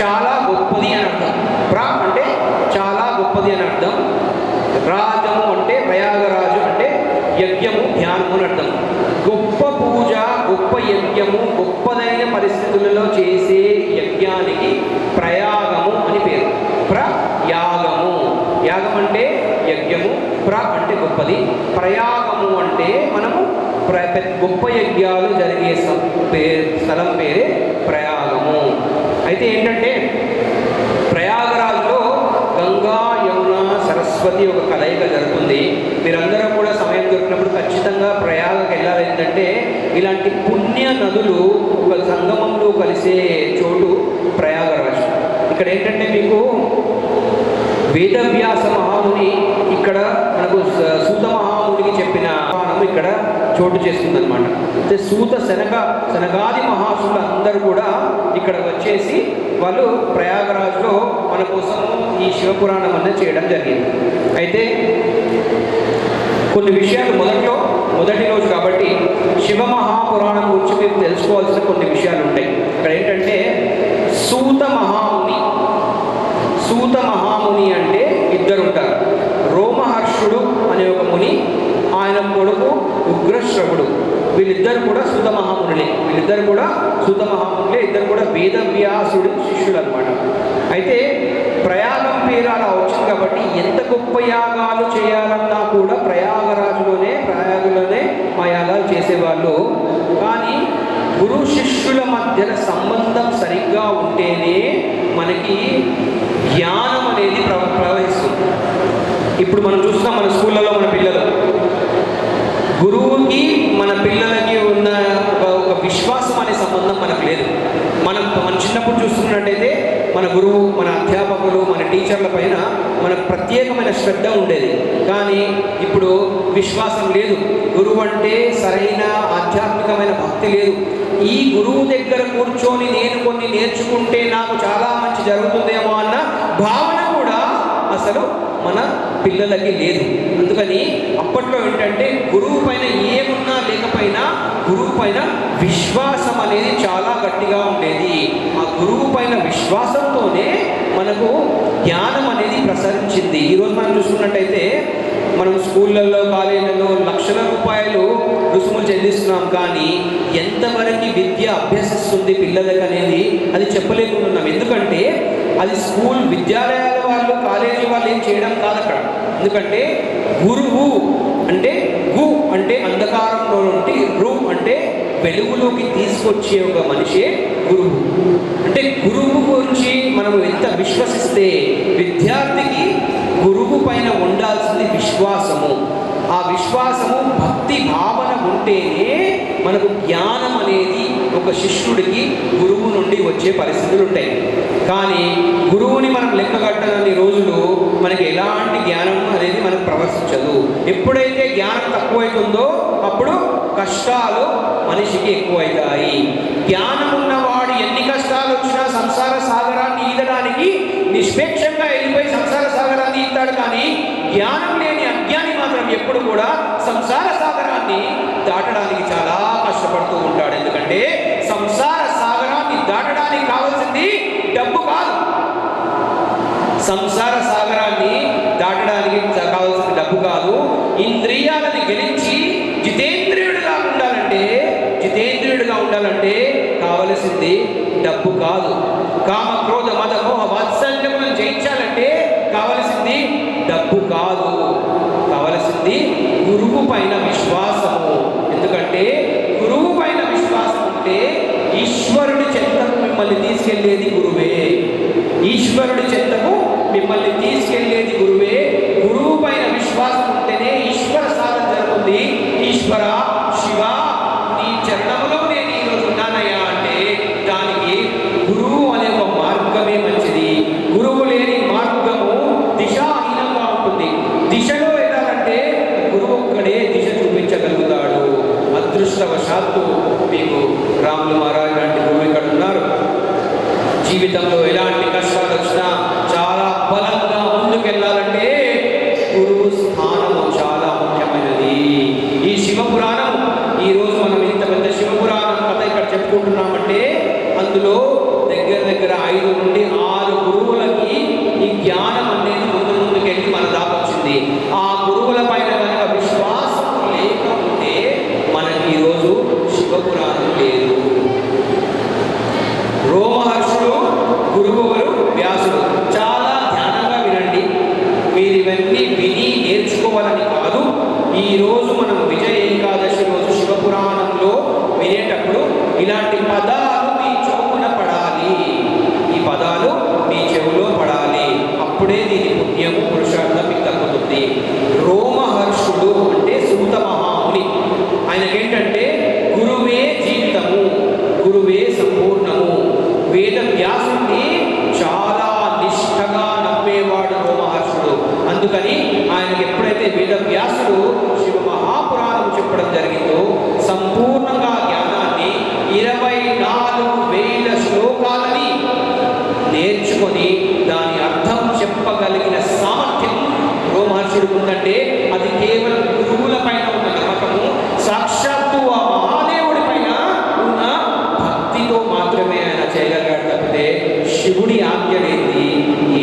చాలా గొప్పది అని అర్థం. అంటే చాలా గొప్పది అని అర్థం. రాజము అంటే ప్రయాగరాజు అంటే యజ్ఞము, ధ్యానము అని అర్థం. గొప్ప పూజ, గొప్ప యజ్ఞము, గొప్పదైన పరిస్థితులలో చేసే యజ్ఞానికి ప్రయాగము అని పేరు. ప్రయాగము, యాగం అంటే యజ్ఞము, అంటే గొప్పది, ప్రయాగము అంటే మనము గొప్ప యజ్ఞాలు జరిగే స్థలం పేరే ప్రయాగము. అయితే ఏంటంటే ప్రయాగరాజులో గంగా, యమున, సరస్వతి ఒక కలయిక జరుగుతుంది. మీరందరూ కూడా సమయం దొరికినప్పుడు ఖచ్చితంగా ప్రయాగకి వెళ్ళాలి. ఏంటంటే ఇలాంటి పుణ్య నదులు ఒక సంగమంలో కలిసే చోటు ప్రయాగరాజు. ఇక్కడ ఏంటంటే మీకు వేదవ్యాస మహాముని ఇక్కడ మనకు సూత మహామునికి చెప్పిన ఇక్కడ చోటు చేస్తుందన్నమాట. అంటే శనగాది మహాసులు అందరూ కూడా ఇక్కడ వచ్చేసి వాళ్ళు ప్రయాగరాజులో మన కోసం ఈ శివపురాణం అనేది చేయడం జరిగింది. అయితే కొన్ని విషయాలు మొదటి రోజు కాబట్టి శివ మహాపురాణం గురించి మీరు తెలుసుకోవాల్సిన కొన్ని విషయాలు ఉంటాయి. ఇక్కడ ఏంటంటే సూత మహాముని అంటే ఇద్దరు ఉంటారు. రోమహర్షుడు అనే ఒక ముని, ఆయన కొడుకు ఉగ్రశ్రవుడు. వీళ్ళిద్దరు కూడా సూత మహామునులే. ఇద్దరు కూడా వేదవ్యాసుడు శిష్యులు అనమాట. అయితే ప్రయాగం పేరు అలా వచ్చింది కాబట్టి ఎంత గొప్ప యాగాలు చేయాలన్నా కూడా ప్రయాగలోనే ఆ యాగాలు చేసేవాళ్ళు. కానీ గురు శిష్యుల మధ్య సంబంధం సరిగ్గా ఉంటేనే మనకి జ్ఞానం అనేది ప్రవహిస్తుంది. ఇప్పుడు మనం చూస్తున్నాం మన స్కూళ్ళలో మన పిల్లలు, గురువుకి మన పిల్లలకి ఉన్న ఒక విశ్వాసం అనే సంబంధం మనకు లేదు. మన చిన్నప్పుడు చూస్తున్నట్టయితే మన గురువు, మన అధ్యాపకులు, మన టీచర్ల పైన మనకు ప్రత్యేకమైన శ్రద్ధ ఉండేది. కానీ ఇప్పుడు విశ్వాసం లేదు. గురువు అంటే సరైన ఆధ్యాత్మికమైన భక్తి లేదు. ఈ గురువు దగ్గర కూర్చొని నేను కొన్ని నేర్చుకుంటే నాకు చాలా మంచి జరుగుతుందేమో అన్న భావన కూడా అసలు మన పిల్లలకి లేదు. అందుకని అప్పట్లో ఏంటంటే గురువు పైన ఏమున్నా లేకపోయినా గురువు పైన విశ్వాసం అనేది చాలా గట్టిగా ఉండేది. ఆ గురువు పైన విశ్వాసంతోనే మనకు జ్ఞానం అనేది ప్రసరించింది. ఈరోజు మనం చూసుకున్నట్టయితే మనం స్కూళ్ళల్లో, కాలేజీలలో లక్షల రూపాయలు రుసుములు చెల్లిస్తున్నాం. కానీ ఎంతవరకు విద్య అభ్యసిస్తుంది పిల్లలకు అనేది అది చెప్పలేకుంటున్నాం. ఎందుకంటే అది స్కూల్ విద్యాలయాల వాళ్ళు, కాలేజీ వాళ్ళు ఏం చేయడం కాదు అక్కడ. ఎందుకంటే గురువు అంటే గు అంటే అంధకారంలో నుండి, రు అంటే వెలుగులోకి తీసుకొచ్చే ఒక మనిషే గురువు. అంటే గురువు గురించి మనం ఎంత విశ్వసిస్తే విద్యార్థికి గురువు పైన ఉండాల్సింది విశ్వాసము. ఆ విశ్వాసము, భక్తి భావన ఉంటేనే మనకు జ్ఞానం అనేది ఒక శిష్యుడికి గురువు నుండి వచ్చే పరిస్థితులు ఉంటాయి. కానీ గురువుని మనం లెక్కగట్టనన్ని రోజులు మనకి ఎలాంటి జ్ఞానం అనేది మనకు ప్రవర్తించదు. ఎప్పుడైతే జ్ఞానం తక్కువైతుందో అప్పుడు కష్టాలు మనిషికి ఎక్కువైతాయి. జ్ఞానం ఉన్నవాడు ఎన్ని కష్టాలు వచ్చినా సంసార సాగరాన్ని ఈదడానికి నిష్పేక్షంగా వెళ్ళిపోయి సంసార సాగరాన్ని ఈతాడు. కానీ జ్ఞానం లేని అజ్ఞాని మాత్రం ఎప్పుడు కూడా సంసార సాగరాన్ని దాటడానికి చాలా కష్టపడుతూ ఉంటాడు. ఎందుకంటే సంసార సాగరాన్ని దాటడానికి కావాల్సింది డబ్బు కాదు. సంసార సాగరాన్ని దాటడానికి కావాల్సిన డబ్బు కాదు. ఇంద్రియాలను గెలిచి జితేంద్రియుడిగా ఉండాలంటే కావలసింది డబ్బు కాదు. కామ, క్రోధ, మద, మోహ, వాత్సల్యములను జయించాలంటే కావలసింది డబ్బు కాదు. కావలసింది గురువు పైన విశ్వాసము. ఎందుకంటే గురువు పైన విశ్వాసం ఉంటే ఈశ్వరుడి చెంతకు మిమ్మల్ని తీసుకెళ్లేది గురువే. గురువు పైన విశ్వాసం ఉంటేనే ఈశ్వర సాధన జరుగుతుంది. ఈశ్వర, శివ, నీ చరణంలో నేను ఈరోజు ఉన్నానయ్యా అంటే దానికి గురువు అనే ఒక మార్గమే మంచిది. గురువు లేని మార్గము దిశాహీనంగా ఉంటుంది. దిశలో వెళ్ళాలంటే గురువు ఒక్కడే దిశ చూపించగలుగుతాడు. అదృష్టవశాత్తు మీకు రాములు మహారాజ్ లాంటి గురువు ఇక్కడ ఉన్నారు. జీవితంలో ఎలాంటి కష్టాలు వచ్చినా చాలా అప్పుడే దీని పుణ్యము పురుషార్థం మీకు తగ్గుతుంది. రోమహర్షుడు అంటే సూత మహాముని. ఆయనకేంటంటే గురువే జీవితము, గురువే సంపూర్ణము. వేద వ్యాసుని చాలా నిష్ఠగా నమ్మేవాడు రోమహర్షుడు. అందుకని ఆయనకి ఎప్పుడైతే వేద వ్యాసుడు శివ మహాపురాణం చెప్పడం జరిగిందో సంపూర్ణంగా జ్ఞానాన్ని 24,000 శ్లోకాలని నేర్చుకొని దాని అర్థం చెప్పగలిగిన సామర్థ్యం రోమహర్షుడికి ఉందంటే అది కేవలం గురువుల పైన ఉన్న నమ్మకము, సాక్షాత్తు ఆ మహాదేవుడి పైన ఉన్న భక్తితో మాత్రమే ఆయన చేయగలిగాడు. తప్పితే శివుడి ఆజ్ఞ లేనిది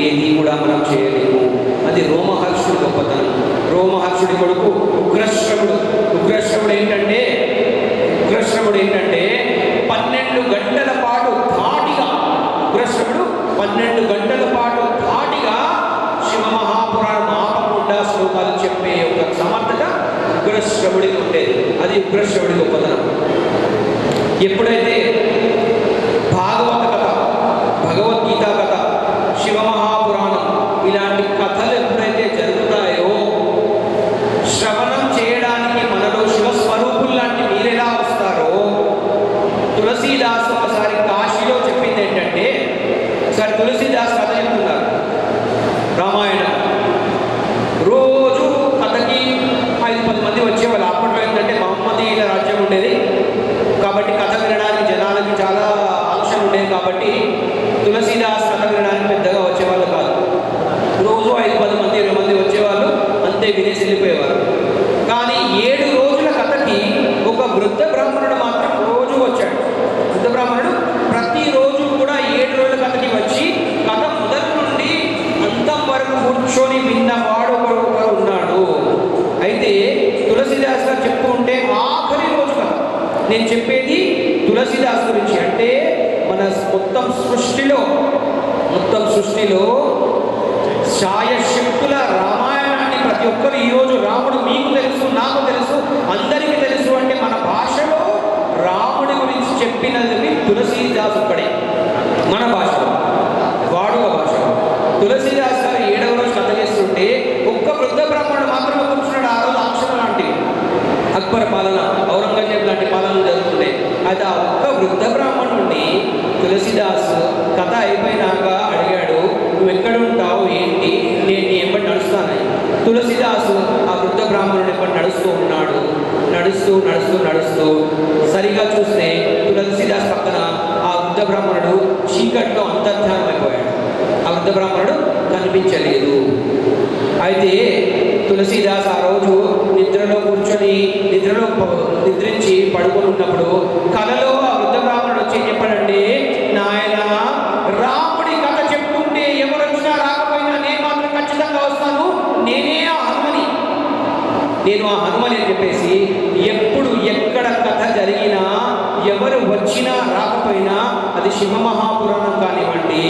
ఏది కూడా మనం చేయలేము. అది రోమహర్షుడి గొప్పతనం. రోమహర్షుడి కొడుకు ఉగ్రశ్రవుడు. ఉగ్రశ్రవుడు ఏంటంటే 12 గంటల పాటు ధాటిగా, ఉగ్రశ్రవుడు 12 గంటల పాటు ధాటిగా శివ మహాపురాణం ఆపకుండా శ్లోకాలు చెప్పే ఒక సమర్థత ఉగ్రశ్రవుడికి ఉండేది. అది ఉగ్రశ్రవుడి గొప్పతనం. ఎప్పుడైతే భాగవత కథ, భగవద్గీత కథ, శివ మహాపురాణం ఇలాంటి కథలు ఎప్పుడైతే జరుగుతాయో శ్రవణం చేయడానికి మనలో శివస్వరూపులు లాంటి మీరెలా వస్తారో, తులసీదాస్ ఒకసారి కాశీలో చెప్పింది ఏంటంటే, ఒకసారి తులసీదాస్ కథ చెప్తున్నారు. రామాయణం రోజు కథకి 5-10 మంది వచ్చేవాళ్ళు. అప్పట్లో ఏంటంటే మహమ్మదీయుల రాజ్యం ఉండేది కాబట్టి కథ వినడానికి జనాలకి చాలా ఆంక్షలు ఉండేది. కాబట్టి తులసీదాస్ కథ వినడానికి పెద్దగా వచ్చేవాళ్ళు కాదు. రోజు 5-10 మంది 20 మంది వచ్చేవాళ్ళు, అంతే వినేసి వెళ్ళిపోయేవారు. కానీ 7 రోజుల కథకి ఒక వృద్ధ బ్రాహ్మణుడు మాత్రం రోజు వచ్చాడు. వృద్ధ బ్రాహ్మణుడు ప్రతిరోజు కూడా 7 రోజుల కథకి వచ్చి కథ మొదటి నుండి అంతం వరకు కూర్చొని విన్నవాడు ఒకడు ఉన్నాడు. అయితే తులసీదాస్ గారు చెప్తూ ఉంటే ఆఖరి రోజు కథ నేను చెప్పేది తులసీదాస్ గురించి. అంటే మన మొత్తం సృష్టిలో శాయశక్తుల రామాయణాన్ని ప్రతి ఒక్కరు ఈరోజు రాముడు మీకు తెలుసు, నాకు తెలుసు, అందరికీ తెలుసు అంటే మన భాషలో రాముడి గురించి చెప్పినది తులసీదాస్ ఒక్కడే. మన భాషలో, వాడుక భాషలో. తులసీదాస్ గారు 7వ రోజు కథ చేస్తుంటే ఒక్క వృద్ధ బ్రాహ్మణుడు మాత్రమే కూర్చున్నాడు. ఆ రోజు ఆంక్షలు లాంటివి, అక్బర్ పాలన, ఔరంగజేబ్ లాంటి పాలనలు జరుగుతున్నాయి. అయితే ఆ ఒక్క వృద్ధ బ్రాహ్మణుడిని తులసీదాస్ కథ అయిపోయినాక అడిగాడు, నువ్వు ఎక్కడ ఉంటావు ఏంటి, నేను నీ ఎంబడి నడుస్తానని. తులసీదాసు ఆ వృద్ధ బ్రాహ్మణుడు ఎంబడి నడుస్తూ ఉన్నాడు. నడుస్తూ సరిగా చూస్తే తులసీదాస్ పక్కన ఆ వృద్ధ బ్రాహ్మణుడు చీకట్లో అంతర్ధానం అయిపోయాడు. ఆ వృద్ధ బ్రాహ్మణుడు కనిపించలేదు. అయితే తులసీదాస్ ఆ రోజు నిద్రలో కూర్చొని నిద్రించి పడుకొని ఉన్నప్పుడు కలలో ఆ వృద్ధ బ్రాహ్మణుడు వచ్చి చెప్పాడంటే, నాయన రాముడి కథ చెప్తుంటే ఎవరు వచ్చినా రాకపోయినా నేను మాత్రం ఖచ్చితంగా వస్తాను, నేనే ఆ హనుమని, నేను ఆ హనుమని అని చెప్పేసి ఎప్పుడు ఎక్కడ కథ జరిగినా ఎవరు వచ్చినా రాకపోయినా అది శివ మహాపురాణం కానివ్వండి,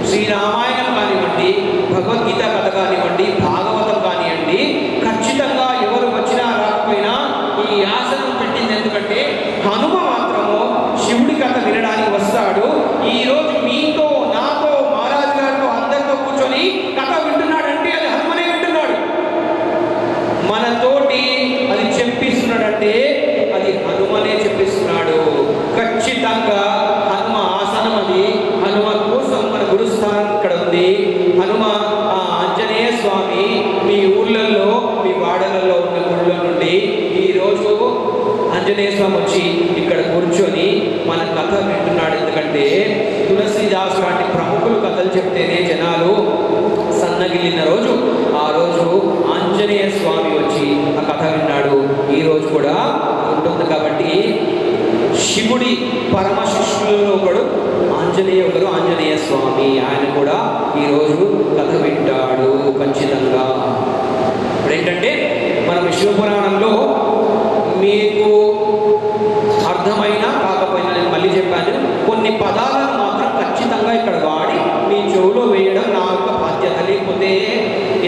శ్రీరామాయణం కానివ్వండి, భగవద్గీత కథ కానివ్వండి, భాగవతం కానివ్వండి, ఖచ్చితంగా ఎవరు వచ్చినా రాకపోయినా ఈ ఆసనం పెట్టింది ఎందుకంటే హనుమ మాత్రము శివుడి కథ వినడానికి వస్తాడు. ఈరోజు మీతో, నాతో, మహారాజు గారితో అందరితో కూర్చొని కథ వింటున్నాడంటే అది హనుమనే వింటున్నాడు. మనతోటి అది చెప్పిస్తున్నాడంటే అది హనుమనే చెప్పిస్తున్నాడు. ఖచ్చితంగా హనుమ ఆసనం అది. హనుమ కోసం మన గురుస్థానం ఇక్కడ ఉంది. హనుమ ఆ ఆంజనేయ స్వామి మీ ఊళ్ళల్లో, మీ వాడలలో ఉన్న గుళ్ళ నుండి ఈరోజు ఆంజనేయ స్వామి వచ్చి ఇక్కడ కూర్చొని మన కథ వింటున్నాడు. ఎందుకంటే తులసీదాస్ లాంటి ప్రముఖులు కథలు చెప్తేనే జనాలు సన్నగిల్లిన రోజు, ఆ రోజు ఆంజనేయ స్వామి వచ్చి ఆ కథ విన్నాడు. ఈరోజు కూడా ఉంటుంది. కాబట్టి శివుడి పరమ శిష్యులలో ఒకడు ఆంజనేయ స్వామి. ఆయన కూడా ఈరోజు కథ వింటాడు ఖచ్చితంగా. ఇప్పుడు ఏంటంటే మనం శివపురాణంలో మీకు అర్థమైనా కాకపోయినా నేను మళ్ళీ చెప్పాను, కొన్ని పదాలను మాత్రం ఖచ్చితంగా ఇక్కడ వాడి మీ చెవులో వేయడం నా యొక్క బాధ్యత. లేకపోతే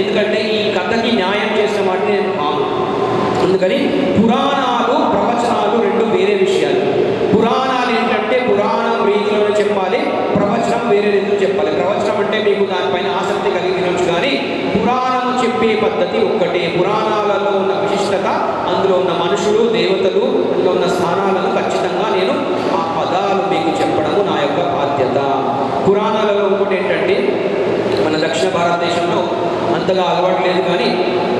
ఎందుకంటే ఈ కథకి న్యాయం చేసిన వాటిని నేను కాను. అందుకని పురాణాలు, ప్రవచనాలు రెండు వేరే విషయాలు. పురాణాలు ఏంటంటే పురాణం రీతిలోనే చెప్పాలి, ప్రవచనం వేరే రీతిలో చెప్పాలి. ప్రవచనం అంటే మీకు దానిపైన ఆసక్తి చెప్పే పద్ధతి ఒక్కటే. పురాణాలలో ఉన్న విశిష్టత, అందులో ఉన్న మనుషులు, దేవతలు, అందులో ఉన్న స్థానాలను ఖచ్చితంగా నేను ఆ పదాలు మీకు చెప్పడము నా యొక్క బాధ్యత. పురాణాలలో ఇంకోటి ఏంటంటే, మన దక్షిణ భారతదేశంలో అంతగా అలవాటు లేదు, కానీ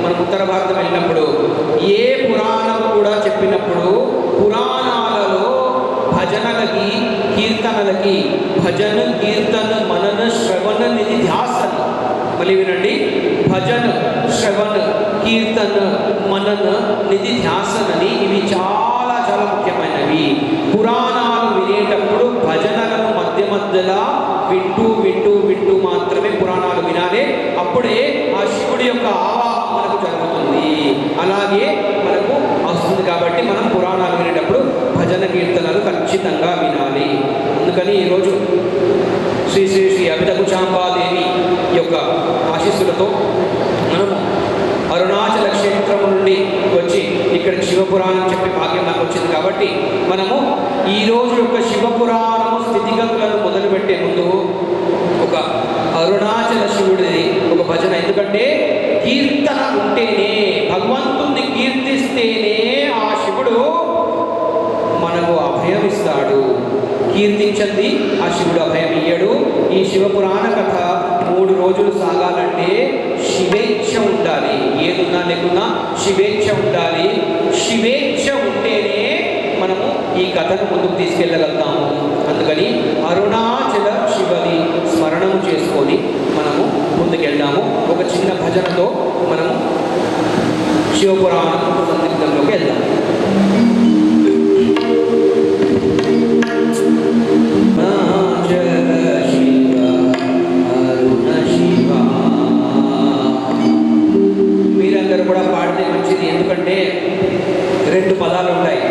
మనం ఉత్తర భారతం వెళ్ళినప్పుడు ఏ పురాణం కూడా చెప్పినప్పుడు పురాణాలలో భజనలకి, కీర్తనలకి, భజన, కీర్తన, మనన, శ్రవణ, నిధి, ధ్యాసన, మళ్ళీ వినండి, భజన, శ్రవణ, కీర్తన, మనన, నిధి, ధ్యాసనని ఇవి చాలా చాలా ముఖ్యమైనవి. పురాణాలు వినేటప్పుడు భజనలను మధ్య మధ్యలో వింటూ వింటూ వింటూ మాత్రమే పురాణాలు వినాలి. అప్పుడే ఆ శివుడి యొక్క ఆవాహం మనకు జరుగుతుంది, అలాగే మనకు వస్తుంది. కాబట్టి మనం పురాణాలు వినేటప్పుడు భజన, కీర్తనలు ఖచ్చితంగా వినాలి. అందుకని ఈరోజు శ్రీ శ్రీ శ్రీ అభిదకుచాంబాదేవి యొక్క ఆశీస్సులతో మనము అరుణాచల క్షేత్రం నుండి వచ్చి ఇక్కడికి శివపురాణం చెప్పే భాగ్యం నాకు వచ్చింది. కాబట్టి మనము ఈరోజు యొక్క శివపురాణం స్థితిగతులను మొదలుపెట్టే ముందు ఒక అరుణాచల శివుడిది ఒక భజన. ఎందుకంటే కీర్తన ఉంటేనే, భగవంతుణ్ణి కీర్తిస్తేనే ఆ శివుడు మనకు అభయం ఇస్తాడు. కీర్తించండి ఆ శివుడు అభయం ఇయ్యడు. ఈ శివపురాణ కథ 3 రోజులు సాగాలంటే శివేచ్ఛ ఉండాలి. ఏదున్నా లేకున్నా శివేచ్ఛ ఉండాలి. శివేచ్ఛ ఉంటేనే మనము ఈ కథను ముందుకు తీసుకెళ్ళగలుగుతాము. అందుకని అరుణాచల శివని స్మరణము చేసుకొని మనము ముందుకెళ్దాము. ఒక చిన్న భజనతో మనము శివపురాణం సందిగ్ధంలోకి వెళ్దాం. మీరందరూ కూడా పాడితే మంచిది. ఎందుకంటే 2 పదాలు ఉంటాయి.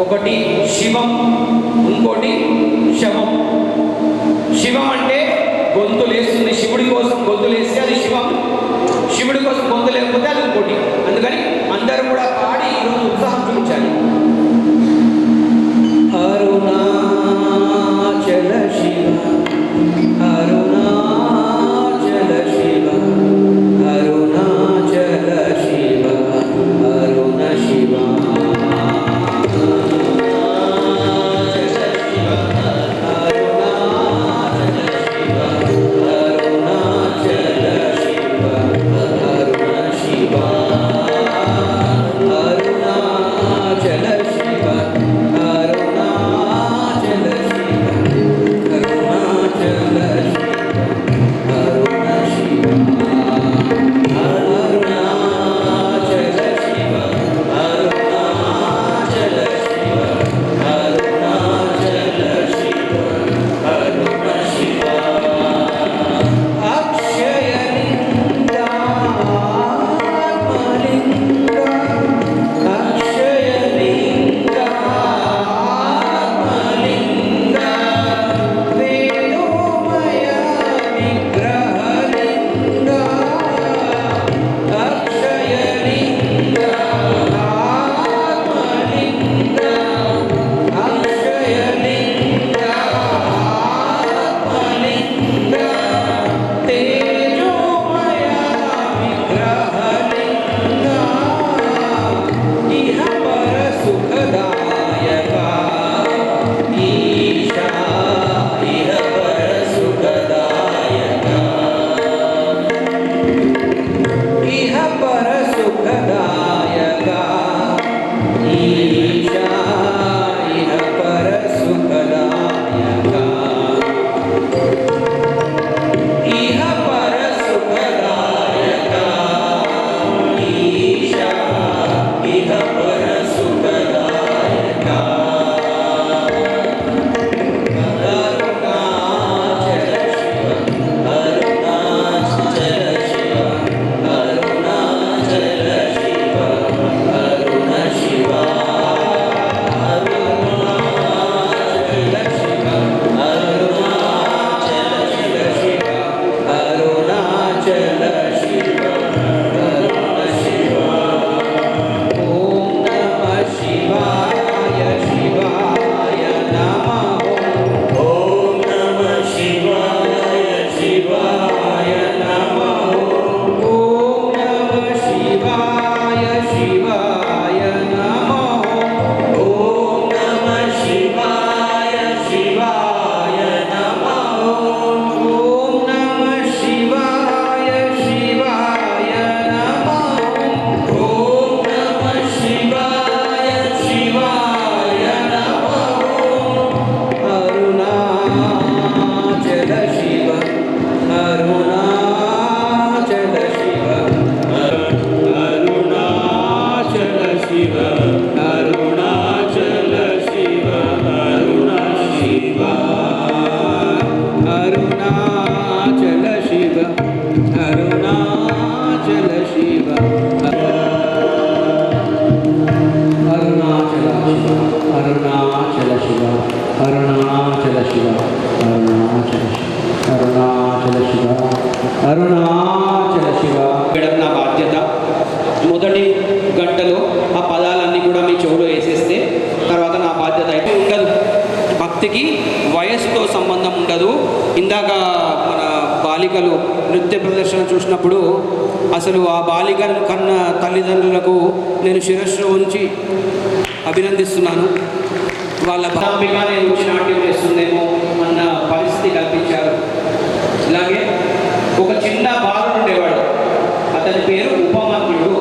ఒకటి శివం, ఇంకోటి శవం. శివం అంటే గొంతు లేస్తుంది, శివుడి కోసం గొంతు లేస్తే అది శివం. శివుడి కోసం గొంతు లేకపోతే అది ఇంకోటి. అందుకని అందరూ కూడా పాడి ఈరోజు ఉత్సాహం చూపించాలి. అరుణాచల శివ, అరుణాచల శివ, అరుణాచల శివ, అరుణ శివ, అరుణాచల శివ, అరుణాచల శివ వేయడం నా బాధ్యత. మొదటి గంటలో ఆ పదాలన్నీ కూడా మీ చెవులో వేసేస్తే తర్వాత నా బాధ్యత అయితే ఉండదు. భక్తికి వయస్సుతో సంబంధం ఉండదు. ఇందాక మన బాలికలు నృత్య ప్రదర్శన చూసినప్పుడు అసలు ఆ బాలికలను కన్న తల్లిదండ్రులకు నేను శిరస్సు ఉంచి అభినందిస్తున్నాను. వాళ్ళ భావిక నేను నాట్యం చేస్తుందేమో అన్న పరిస్థితి కల్పించారు. ఇలాగే ఒక చిన్న బాలుడు ఉండేవాడు, అతని పేరు ఉపమన్యుడు.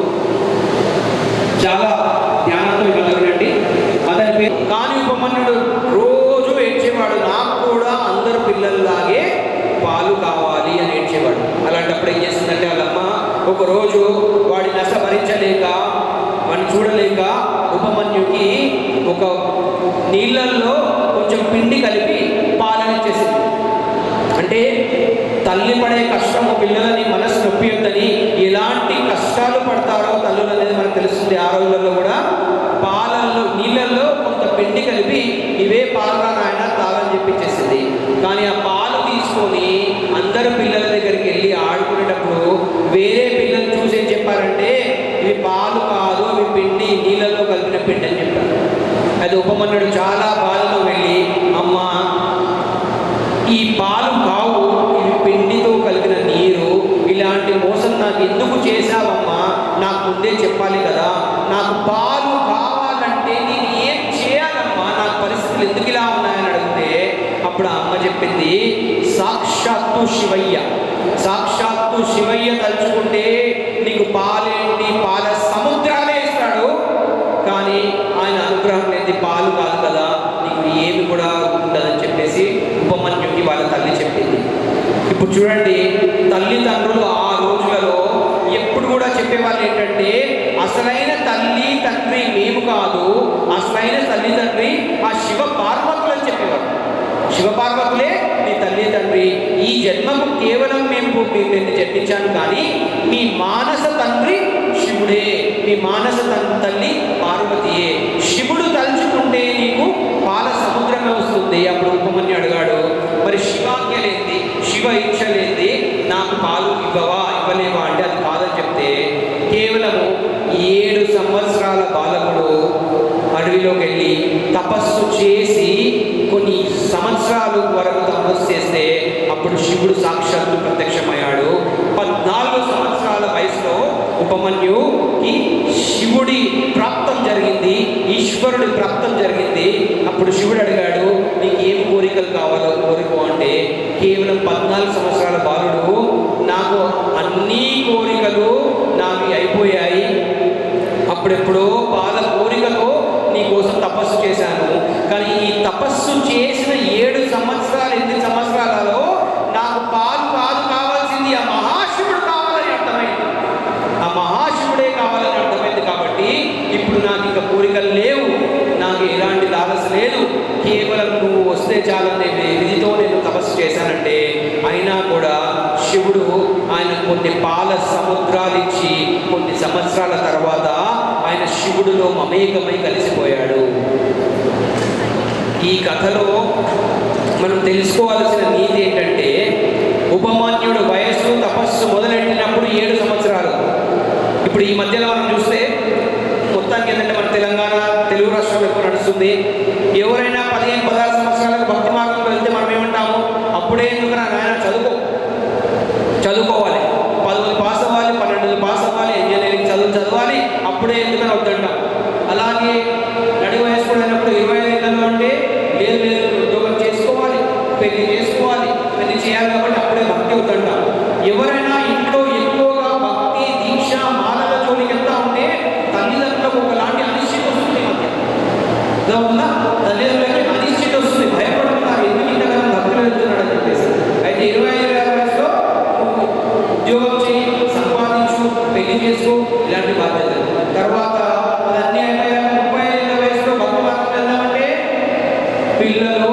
చాలా ధ్యానంతో ఇవ్వగలండి. అతని పేరు కానీ ఉపమన్యుడు రోజు ఏడ్చేవాడు, నాకు కూడా అందరు పిల్లల్లాగే పాలు కావాలి అని ఏడ్చేవాడు. అలాంటప్పుడు ఏం చేస్తుందంటే వాళ్ళమ్మ ఒకరోజు వాడి నష్ట భరించలేక వాడిని చూడలేక ఉపమన్యుకి ఒక నీళ్ళల్లో కొంచెం పిండి కలిపి పాలనిచ్చేసింది. అంటే తల్లి పడే కష్టము పిల్లలని మనసు నొప్పియొద్దని, ఎలాంటి కష్టాలు పడతారో తల్లులు అనేది మనకు తెలుస్తుంది. ఆ రోజులలో కూడా పాలల్లో నీళ్ళల్లో కొంత పిండి కలిపి ఇవే పాలరా నాయన తాగని చెప్పించేసింది. కానీ ఆ పాలు తీసుకొని అందరు పిల్లల దగ్గరికి వెళ్ళి ఆడుకునేటప్పుడు వేరే పిల్లలు చూసి ఏం చెప్పారంటే ఇవి పాలు కాదు, ఇవి పిండి, నీళ్ళల్లో కలిపిన పిండి అని చెప్పారు. అది ఉపమన్యుడు చాలా బాధతో వెళ్ళి అమ్మ ఈ పాలు కావు, ఇవి పిండితో కలిగిన నీరు, ఇలాంటి మోసం నాకు ఎందుకు చేశావమ్మా, నాకు ముందే చెప్పాలి కదా, నాకు పాలు కావాలంటే నేను ఏం చేయాలమ్మా, నాకు పరిస్థితులు ఎందుకు ఇలా ఉన్నాయని అడిగితే అప్పుడు ఆ అమ్మ చెప్పింది సాక్షాత్తు శివయ్య, సాక్షాత్తు శివయ్య తలుచుకుంటే నీకు పాలేంటి పాల సముద్రాలే ఇస్తాడు, కానీ ఆయన అనుగ్రహం లేని పాలు కాదు కదా, నీకు ఏమి కూడా ఉండదని చెప్పేసి ఉపమన్యుకి వాళ్ళ తల్లి చెప్పింది. ఇప్పుడు చూడండి, తల్లిదండ్రులు ఆ రోజులలో ఎప్పుడు కూడా చెప్పేవాళ్ళు ఏంటంటే అసలైన తల్లి తండ్రి మేము కాదు, అసలైన తల్లి తండ్రి ఆ శివ పార్వతులు అని చెప్పేవారు. శివ పార్వతులే మీ తల్లి తండ్రి, ఈ జన్మకు కేవలం మేము జన్మించాను, కానీ మీ మానస తండ్రి శివుడే, మీ మానస తల్లి పార్వతియే. శివుడు తలుచుకుంటే నీకు పాల సముద్రమే వస్తుంది. అప్పుడు ఉపమన్యు అడిగాడు, మరి శివాజ్ఞ లేనిది, శివ ఇచ్ఛ లేనిది నాకు పాలు ఇవ్వవా, ఇవ్వలేవా అంటే అది కాదని చెప్తే కేవలము 7 సంవత్సరాల బాలకుడు అడవిలోకి వెళ్ళి తపస్సు చేసి కొన్ని సంవత్సరాలు వరకు తపస్సు చేస్తే అప్పుడు శివుడు సాక్షాత్తు ప్రత్యక్షమయ్యాడు. 14 సంవత్సరాల వయసులో ఉపమన్యుకి శివుడి ప్రాప్తం జరిగింది, ఈశ్వరుడి ప్రాప్తం జరిగింది. అప్పుడు శివుడు అడిగాడు, నీకు ఏం కోరికలు కావాలో కోరుకో అంటే కేవలం 14 సంవత్సరాల బాలుడు, నాకు అన్ని కోరికలు నావి అయిపోయాయి, అప్పుడెప్పుడో పాల కోరికతో నీ కోసం తపస్సు చేశాను, కానీ ఈ తపస్సు చేసిన 7 సంవత్సరాలు 8 సంవత్సరాలలో నాకు పాలు కాదు కావాల్సింది, ఆ మహాశివుడు కావాలని అర్థమైంది, ఆ మహాశివుడే కావాలని అర్థమైంది. కాబట్టి ఇప్పుడు నాకు ఇంకా కోరికలు లేవు, నాకు ఎలాంటి లాలస లేదు, కేవలం నువ్వు వస్తే చాలనే విధితో నేను తపస్సు చేశానంటే అయినా కూడా శివుడు ఆయన కొన్ని పాల సముద్రాలు ఇచ్చి కొన్ని సంవత్సరాల తర్వాత ఆయన శివుడిలో మమేకమై కలిసిపోయాడు. ఈ కథలో మనం తెలుసుకోవాల్సిన నీతి ఏంటంటే ఉపమన్యుడు వయస్సు తపస్సు మొదలెట్టినప్పుడు 7 సంవత్సరాలు. ఇప్పుడు ఈ మధ్యలో మనం చూస్తే మొత్తానికి ఏంటంటే మన తెలంగాణ తెలుగు రాష్ట్రంలో ఎక్కువ నడుస్తుంది. ఎవరైనా 15-16 సంవత్సరాలకు భక్తి మార్గంలో వెళ్తే మనం ఏమంటాము, అప్పుడే ఎందుకు నాయన చదువుకోవాలి, 10 పాస్ అవ్వాలి, 12 పాస్ అవ్వాలి, ఇంజనీరింగ్ చదవాలి, అప్పుడే ఎందుకని వద్దంటాం. అలాగే నడి వయసు కూడా అయినప్పుడు 25 ఏళ్ళు అంటే లేదు లేదు ఉద్యోగం చేసుకోవాలి, పెళ్లి చేసుకోవాలి, పెళ్లి చేయాలి కాబట్టి అప్పుడే భక్తి వద్దంటాం. ఎవరైనా ఇంట్లో ఎక్కువగా భక్తి దీక్ష మాలల జోలికి వెళ్తా ఉంటే తల్లిదండ్రులకు ఒకలాంటి అనిశ్చితి వస్తుంది. మధ్య ఉందా, తల్లిదండ్రులకి అనిశ్చితి వస్తుంది, భయపడుతున్నారు, ఎందుకు ఇంతకాలం భక్తులు వెళ్తున్నాడు అని చెప్పేసి. అయితే 25 వయసులో ఉద్యోగం చేయి, సంపాదించు, పెళ్లి చేసుకో, ఇలాంటి బాధ్యతలు. తర్వాత అదన్నీ అయిపోయాక 35 వయసులో భక్తి మార్గం వెళ్దామంటే పిల్లలు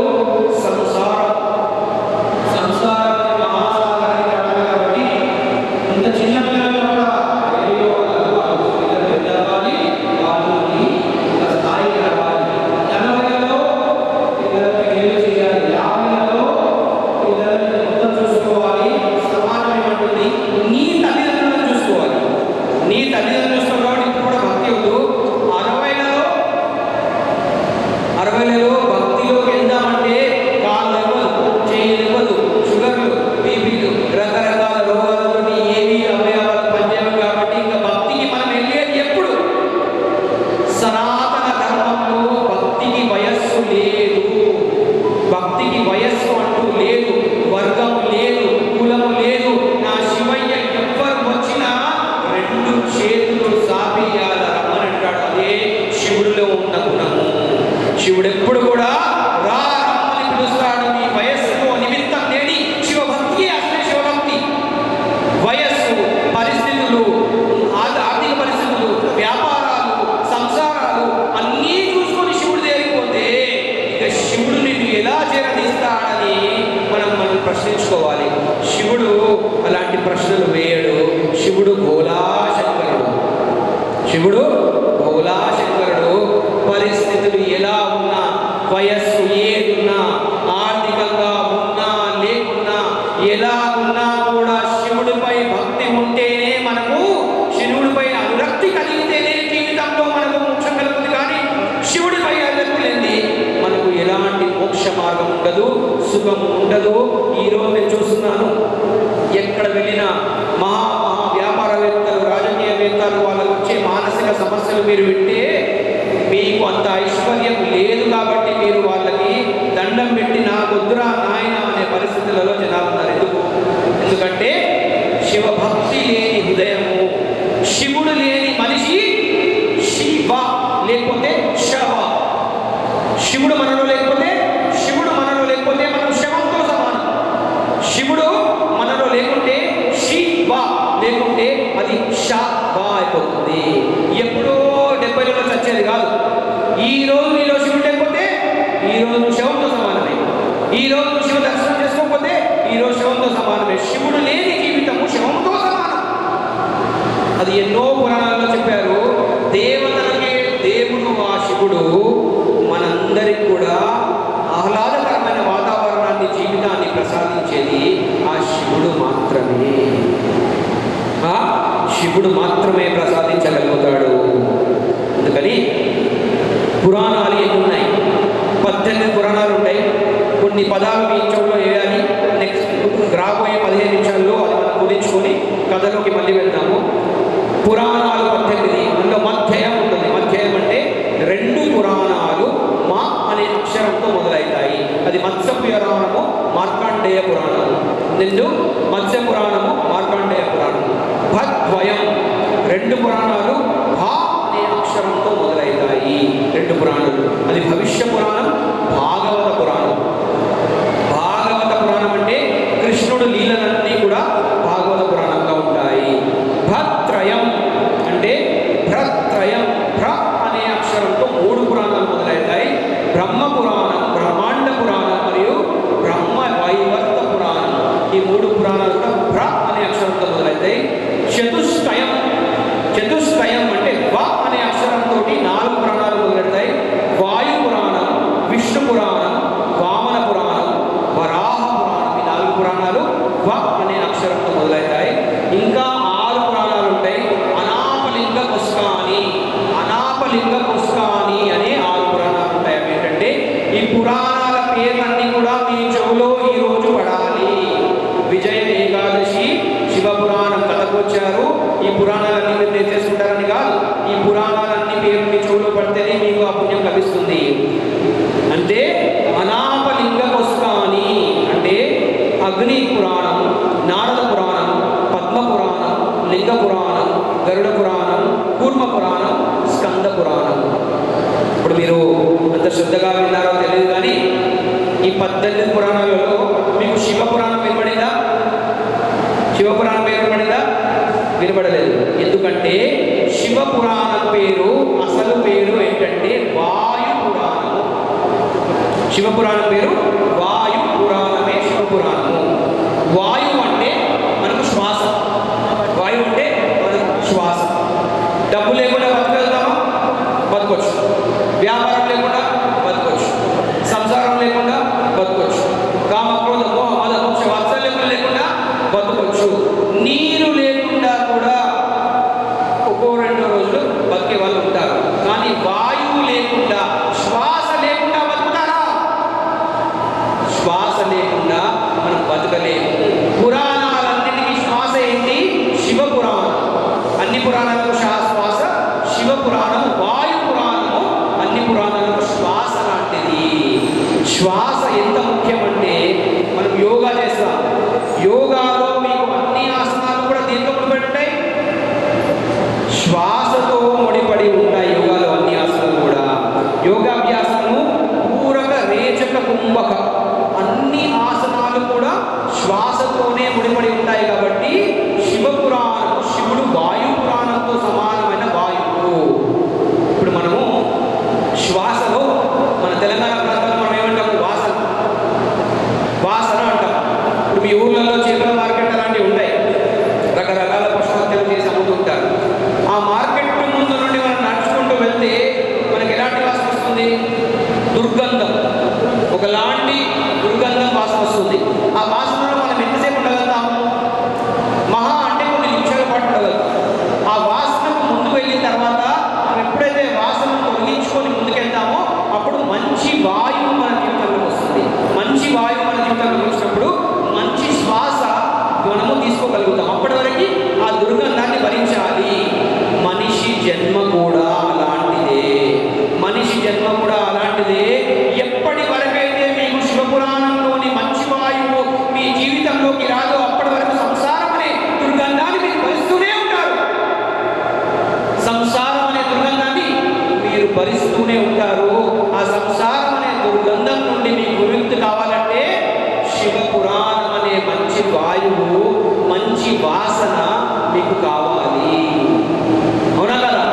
సంసారాన్ని మహాసాగరానికి అడగాలి. కాబట్టి ఇంత చిన్న పిల్లలు కూడా వెళ్ళాలి, వాళ్ళని ఒక స్థాయికి రావాలి. 40లలో పిల్లలకి ఏమి చేయాలి, 50లలో పిల్లలని మొత్తం చూసుకోవాలి. సమాజం ఏమంటుంది, నీ శివుడు భోలాశంకరుడు. శివుడు భోలాశంకరుడు. పరిస్థితులు ఎలా ఉన్నా, వయస్సు ఏదున్నా, ఆర్థికంగా ఉన్నా లేకున్నా, ఎలా ఉన్నా కూడా శివుడిపై భక్తి ఉంటేనే మనకు, శివుడిపై అనురక్తి కలిగితేనే జీవితంలో మనకు మోక్షం కలుగుతుంది. కానీ శివుడిపై అనురక్తి లేని మనకు ఎలాంటి మోక్ష మార్గం ఉండదు, సుఖం ఉండదు. ఈరోజు నేను చూస్తున్నాను, ఎక్కడ వెళ్ళినా మహా వ్యాపారవేత్తలు, రాజకీయవేత్తలు, వాళ్ళకు వచ్చే మానసిక సమస్యలు మీరు వింటే, మీకు అంత ఐశ్వర్యం లేదు కాబట్టి మీరు వాళ్ళకి దండం పెట్టి నా వద్దురా నాయన అనే పరిస్థితులలో జనాలు ఉన్నారు. ఎందుకంటే శివభక్తి లేని హృదయము, శివుడు లేని మనిషి శివ, లేకపోతే శవ. శివుడు మనలో లేకపోతే, శివుడు మనలో లేకపోతే మనం శవంతో సమానం. శివుడు మనలో లేకుంటే శివ, లేకుంటే అది శవ అయిపోతుంది. ఎప్పుడో 70లలో చచ్చేది కాదు. ఈ రోజు నీలో శివుడు లేకపోతే ఈ రోజు నువ్వు శవంతో సమానమే. ఈ రోజు నువ్వు శివ దర్శనం చేసుకోకపోతే ఈ రోజు శవంతో సమానమే. శివుడు లేని జీవితము శవంతో సమానం. అది ఎన్నో పురాణాల్లో చెప్పారు. దేవతలకే దేవుడు ఆ శివుడు మనందరికి కూడా ఆహ్లాదకరమైన వాతావరణాన్ని, జీవితాన్ని ప్రసాదించేది ఆ శివుడు మాత్రమే. ఆ శివుడు మాత్రమే ప్రసాదించగలుగుతాడు. అందుకని పురాణాలు ఎన్ని ఉన్నాయి? 18 పురాణాలు ఉంటాయి. కొన్ని పదాలు మీ చెవులో వేయాలి. నెక్స్ట్ రాబోయే 15 నిమిషాల్లో అది మనం కుదించుకొని కథలోకి మళ్ళీ వెళ్తాము. పురాణాలు 18, అందులో మధ్యయం ఉంటుంది. మధ్యయం అంటే 2 పురాణాలు మా అనే అక్షరంతో మొదలవుతాయి. అది మత్స్య పురాణము, మార్కండేయ పురాణము. 2 మత్స్య పురాణము, మార్కండేయ పురాణము. భద్వయం 2 పురాణాలు భా అనే అక్షరంతో మొదలవుతాయి. 2 పురాణాలు. అది భవిష్య పురాణం, భాగవత పురాణం. భాగవత పురాణం అంటే కృష్ణుడు లీలలన్నీ కూడా భాగవత పురాణంగా ఉంటాయి. భత్రయం అంటే భ్రత్రయం, భ్ర అనే అక్షరంతో 3 పురాణాలు మొదలవుతాయి. బ్రహ్మ పురాణం, బ్రహ్మాండ పురాణం మరియు బ్రహ్మ వైవర్త పురాణం. ఈ 3 పురాణాలు కూడా భ్ర అనే అక్షరంతో మొదలవుతాయి. చతుష్టయం, చతుష్టయం అంటే వ అనే అక్షరంతో 4 పురాణాలు మొదలెడతాయి. వాయు పురాణం, విష్ణు పురాణం, వామన పురాణం, వరాహ పురాణం. ఈ 4 పురాణాలు వ అనే అక్షరంతో మొదలవుతాయి. ఇంకా 6 పురాణాలు ఉంటాయి. అనాపలింగ పుష్కాని, అనాపలింగ పుష్కాని అనే 6 పురాణాలు ఉంటాయి. అవి ఏంటంటే, ఈ పురాణాల పేర్లన్నీ కూడా మీ చెవులో ఈరోజు పడాలి. విజయ ఏకాదశి శివపురాణం కథకు వచ్చారు. ఈ పురాణాలన్నీ మీరు నేర్చేసుకుంటారని కాదు, ఈ పురాణాలన్నీ పేరు మీ చెవులో పడితేనే మీకు ఆ పుణ్యం లభిస్తుంది. అంటే అనాపలింగ పుష్కాని అంటే అగ్ని పురాణం, నారద పురాణం, పద్మ పురాణం, లింగ పురాణం, గరుడ పురాణం, కూర్మ పురాణం, స్కంద పురాణం. ఇప్పుడు మీరు అంత శ్రద్ధగా విన్నారో తెలియదు కానీ ఈ 18 పురాణాలలో మీకు శివపురాణం వినబడిందా? శివపురాణం పేరు వినబడిందా? వినబడలేదు. ఎందుకంటే శివపురాణం పేరు, అసలు పేరు ఏంటంటే వాయు పురాణము. శివపురాణం పేరు వాయు పురాణమే శివపురాణము. వాయువు అంటే మనకు శ్వాస, వాయువు అంటే మనకు శ్వాస. డబ్బు లేకుండా బతకగలుగుతామా? బతకొచ్చు. వ్యాపారం లేకుండా బతకొచ్చు. సంసారం లేకుండా బతకొచ్చు. కామక్రోధ మోహ మద మోక్ష వాత్సల్యం లేకుండా బతకొచ్చు. నీరు లేకుండా కూడా ఒక్కో 2 రోజులు బతికే వాళ్ళు ఉంటారు. కానీ వాయువు లేకుండా, శ్వాస లేకుండా బతుకుతారా? మీకు కావాలి. అవునా కదా?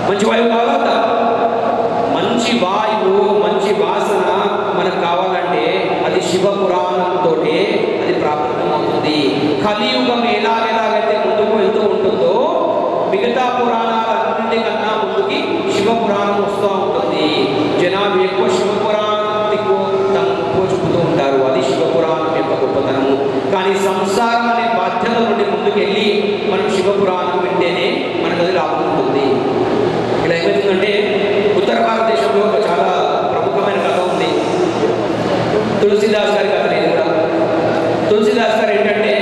మంచి వాయువు కావాలా? మంచి వాయువు, మంచి వాసన మనకు కావాలంటే అది శివ పురాణంతో అది ప్రాప్తమవుతుంది. కలియుగం ఎలాగైతే ముందుకు వెళ్తూ ఉంటుందో మిగతా పురాణాలన్నింటికన్నా ముందుకి శివ పురాణం వస్తూ ఉంటుంది. జనాలు ఎక్కువ శివ పురాణానికి తక్కువ చూపుతూ ఉంటారు. అది శివ పురాణం యొక్క గొప్పతనము. కానీ సంసారం అనే బాధ్యత నుండి ముందుకెళ్ళి మనం శివ పురాణం వింటేనే మనకు అది లాభం ఉంటుంది. ఇలా ఏమవుతుందంటే ఉత్తర భారతదేశంలో ఒక చాలా ప్రముఖమైన కథ ఉంది. తులసిదాస్ గారి కథ. ఇది కూడా తులసిదాస్ గారు ఏంటంటే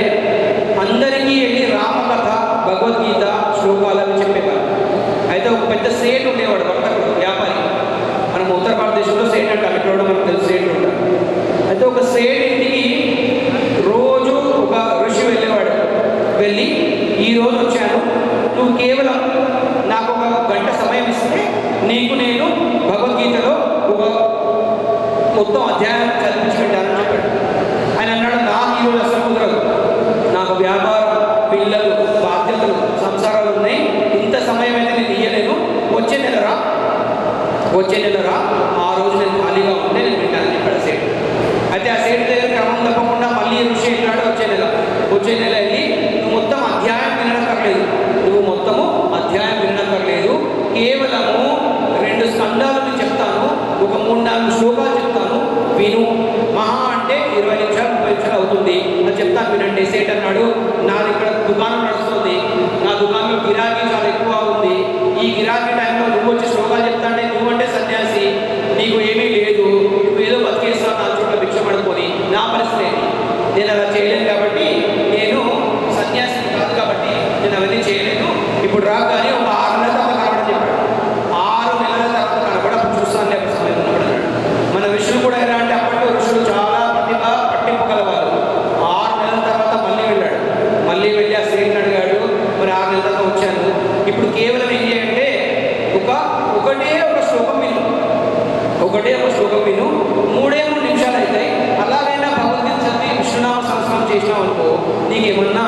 అందరికీ వెళ్ళి రామకథ, భగవద్గీత శ్లోకాలను చెప్పేవారు. అయితే ఒక పెద్ద సేట్ ఉండేవాడు, వర్తకుడు, వ్యాపారి. మనం ఉత్తర భారతదేశంలో సేట్ అంటాం, ఇక్కడ కూడా మనకు తెలుసు సేట్ ఉంటాం. అయితే ఒక సేట్ ఇంటికి రోజు ఒక ఋషి వెళ్ళేవాడు. వెళ్ళి ఈరోజు వచ్చాను, నువ్వు కేవలం నాకు ఒక గంట సమయం ఇస్తే నీకు నేను భగవద్గీతలో ఒక మొత్తం అధ్యాయం చదివించి పెట్టానని చెప్పాడు. ఆయన అన్నాడు, నాకు ఈరోజు అసలు కుదరదు, నాకు వ్యాపారం, పిల్లలు, బాధ్యతలు, సంసారాలు ఉన్నాయి, ఇంత సమయం అయితే నేను ఇయ్యలేను, వచ్చే నెల రా, ఆ రోజు నేను ఖాళీగా ఉంటే నేను వింటానని చెప్పాడు సేట్. అయితే ఆ సేట్ దగ్గర క్రమం తప్పకుండా మళ్ళీ ఋషి వెళ్ళాడు. వచ్చే నెల వెళ్ళి నువ్వు మొత్తం అధ్యాయం వినక్కర్లేదు, కేవలము 2 స్కందాలు నేను చెప్తాను, ఒక 3-4 శ్లోకాలు చెప్తాను, విను. మహా అంటే 20 నిమిషాలు 30 నిమిషాలు అవుతుంది, అది చెప్తాను వినండి. సేట్ అన్నాడు, నాది ఇక్కడ దుకాణం నడుస్తుంది, నా దుకాణంలో గిరాకీ చాలా ఎక్కువ ఉంది. ఈ గిరాకీ టైంలో నువ్వు వచ్చి శ్లోకాలు చెప్తాంటే నువ్వంటే సన్యాసి, నీకు ఏమీ లేదు, నువ్వు ఏదో బతికేస్తావు నా చోట్ల భిక్ష పడుకొని. నా పరిస్థితి నేను అలా చేయలేను కాబట్టి, నేను సన్యాసి కాదు కాబట్టి నేను అవన్నీ చేయలేను. ఇప్పుడు రాగానే ఒక 6 నెలల తర్వాత కనబడని చెప్పాడు. 6 నెలల తర్వాత కనబడప్పుడు చూస్తాను లేకపోతే సమయం ఉన్నప్పుడు. మన ఋషులు కూడా ఎలా అంటే అప్పట్లో ఋషులు చాలా పట్టింపు కలవారు. 6 నెలల తర్వాత మళ్ళీ వెళ్ళాడు. మళ్ళీ వెళ్ళి ఆ సేట్ని అడిగాడు, మరి 6 నెలల తర్వాత వచ్చాను, ఇప్పుడు కేవలం ఏం చేయంటే ఒకటే ఒక శ్లోకం విను, 3 నిమిషాలు అవుతాయి. అలాగైనా భగవద్గీత చదివి విష్ణునామ సంస్కారం చేసినావు అనుకో, నీకేమన్నా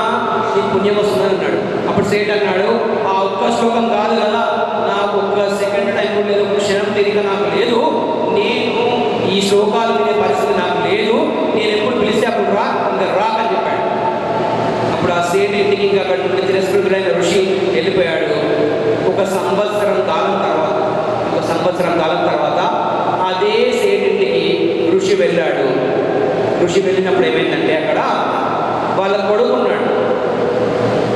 నీకు పుణ్యం వస్తుందని అన్నాడు. అప్పుడు సేట్ అన్నాడు, ఆ ఒక్క శ్లోకం కాదు కదా, నాకు ఒక్క సెకండ్ టైం లేదు, ఒక క్షణం తిరిగి నాకు లేదు, నేను ఈ శ్లోకాలు వినే పరిస్థితి నాకు లేదు, నేను ఎప్పుడు పిలిస్తే అప్పుడు ఇంకా రాకని చెప్పాడు. అప్పుడు ఆ సేట్ ఇంటికి ఇంకా అక్కడ నుండి తిరస్కృతుడైన ఋషి వెళ్ళిపోయాడు. ఒక సంవత్సరం కాలం తర్వాత అదే సేట్ ఇంటికి ఋషి వెళ్ళాడు. ఋషి వెళ్ళినప్పుడు ఏమైందంటే అక్కడ వాళ్ళ కొడుకున్నాడు,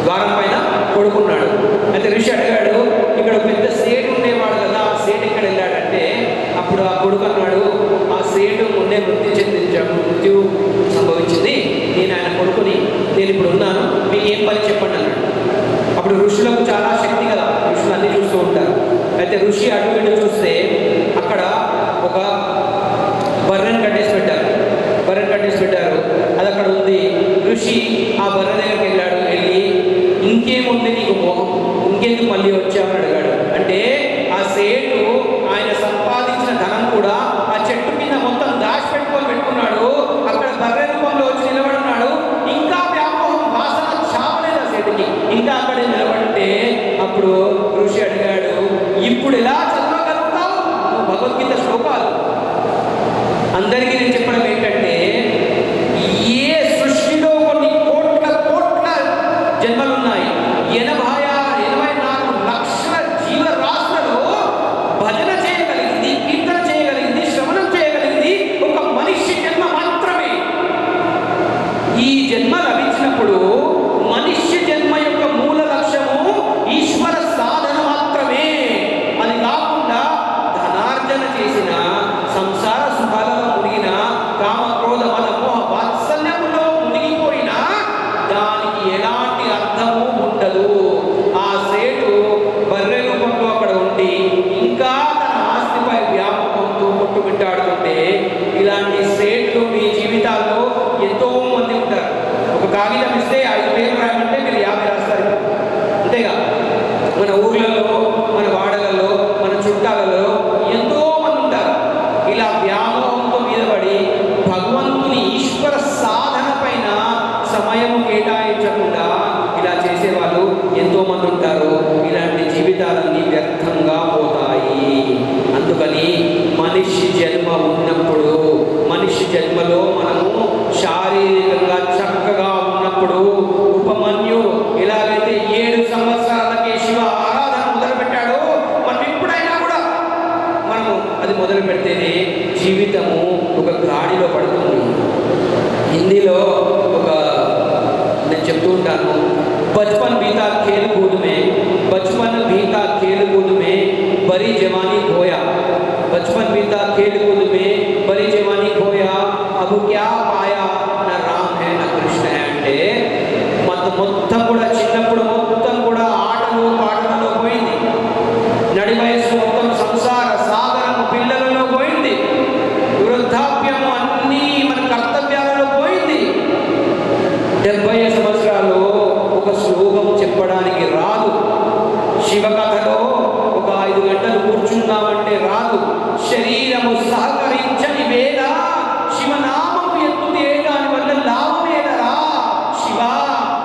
ద్వారం పైన కొడుకున్నాడు. అయితే ఋషి అడిగాడు, ఇక్కడ పెద్ద సేటు ఉండేవాడు కదా, ఆ సేటు ఇక్కడ వెళ్ళాడంటే అప్పుడు ఆ కొడుకు అన్నాడు, ఆ సేటు ముందే మృత్యు సంభవించింది, నేను ఆయన కొడుకుని, నేను ఇప్పుడు ఉన్నాను, మీకు ఏం పని చెప్పండి అన్నాడు. అప్పుడు ఋషులకు చాలా శక్తి కదా, ఋషులు అన్నీ చూస్తూ ఉంటారు. అయితే ఋషి అటు ఇటు చూస్తే అక్కడ ఒక బర్రెను కట్టేసి పెట్టారు. అది అక్కడ ఉంది. ఋషి ఆ బర్రె దగ్గరికి వెళ్ళాడు. వెళ్ళి ఇంకేముంది నీకు మోహం, ఇంకెందుకు మళ్ళీ వచ్చామని అడిగాడు. అంటే ఆ సేటు ఆయన సంపాదించిన ధనం కూడా ఆ చెట్టు కింద మొత్తం పెట్టుకున్నాడు. అక్కడ బర్రె రూపంలో వచ్చి నిలబడున్నాడు. ఇంకా వ్యామోహం, వాసన చాపలేదు ఆ సేటుకి, ఇంకా అక్కడే నిలబడితే అప్పుడు ఋషి అడిగాడు, ఇప్పుడు ఎలా చదవగలుగుతావు నువ్వు భగవద్గీత శ్లోకాలు? అందరికీ నేను చెప్పడం ఏంటంటే, ఏ సృష్టిలో కొన్ని కోట్ల జన్మలున్నాయి, 84 లక్షల జీవరాశులలో భజన చేయగలిగింది, కీర్తన చేయగలిగింది, శ్రవణం చేయగలిగింది ఒక మనిషి జన్మ మాత్రమే. ఈ జన్మ లభించినప్పుడు మనిషి జన్మ యొక్క మూల లక్ష్యము ఈశ్వర సాధన మాత్రమే. అది కాకుండా ధనార్జన చేసిన, సంసార సుఖాలలో మునిగిన, కామ క్రోధ మద మోహ వాత్సల్యములో మునిగిపోయిన దానికి ఎలాంటి అర్థము ఉండదు. ఆ సేటు బర్రె రూపంలో అక్కడ ఉండి ఇంకా తన ఆస్తిపై వ్యాపకంతో కొట్టుమిట్టాడుతుంటే, ఇలాంటి సేట్లు మీ జీవితాల్లో ఎంతో మంది ఉంటారు. ఒక కాగితం ఇస్తే ఆ చేసేవాళ్ళు ఎంతోమంది ఉంటారు. ఇలాంటి జీవితాలన్నీ వ్యర్థంగా పోతాయి. అందుకని మనిషి జన్మ ఉన్నప్పుడు, మనిషి జన్మలో మనము శారీరకంగా చక్కగా ఉన్నప్పుడు, ఉపమన్యు ఎలాగైతే 7 సంవత్సరాలకి శివ ఆరాధన మొదలుపెట్టాడో, మనం ఎప్పుడైనా కూడా మనము అది మొదలు పెడితేనే జీవితము ఒక గాడిలో పడుతుంది. హిందీలో ఒక నేను చెప్తూ ఉంటాను, బచ్పన్ బీతా ఖేల్ కూద్ మే, బచ్పన్ బీతా ఖేల్ కూద్ మే బరీ జవానీ ఖోయా, బచ్పన్ బీతా ఖేల్ కూద్ మే బరీ జవానీ ఖోయా, అబ్ క్యా పాయా నా రామ్ హై నా కృష్ణ హై అంటే మొత్తం కూడా చిన్నప్పుడు మొత్తం కూడా ఆటలు పాటలలో పోయింది. నడి వయసు మొత్తం సంసార సాగరం పిల్లలలో పోయింది. వృద్ధాప్యము అన్నీ మన కర్తవ్యాలలో పోయింది. 70 సంవత్సరాలు ఒక శ్లోకం చెప్పడానికి రాదు. శివకథలో ఒక 5 గంటలు కూర్చుందామంటే రాదు. శరీరము సహకరించని వేళ శివనామము ఎత్తుతే దానివల్ల లాభమేదరా శివ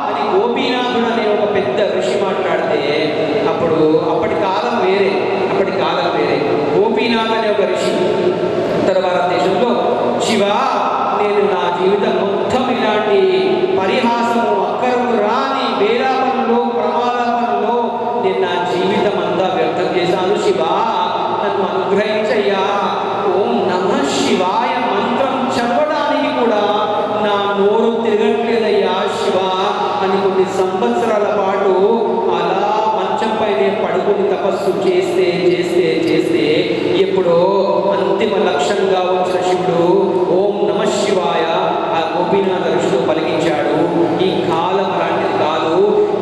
అని గోపీనాథుడు అనే ఒక పెద్ద ఋషి మాట్లాడితే అప్పటి కాలం వేరే, అప్పటి కాలం వేరే. గోపీనాథ్ అనే ఒక ఋషి ఉత్తర భారతదేశంలో, శివ నేను నా జీవితం మొత్తం ఇలాంటి పరిహాసము అక్కరకు రాని వేలాపనలో ప్రమాదాపనలో నేను నా జీవితం అంతా వ్యర్థం చేశాను. శివ నన్ను అనుగ్రహించయ్యా. ఓం నమః శివాయ మంత్రం చదవడానికి కూడా నా నోరు తిరగట్లేదయ్యా శివ అని కొన్ని సంవత్సరాల పాటు అలా మంచంపైనే పడుకుని తపస్సు చేస్తే చేస్తే చేస్తే ఎప్పుడో అంతిమ లక్ష్యంగా వచ్చిన శివుడు ఓం నమః శివాయ ఆ గోపీనాథ ఋషుడు పలికించాడు. ఈ కాలం అలాంటిది కాదు.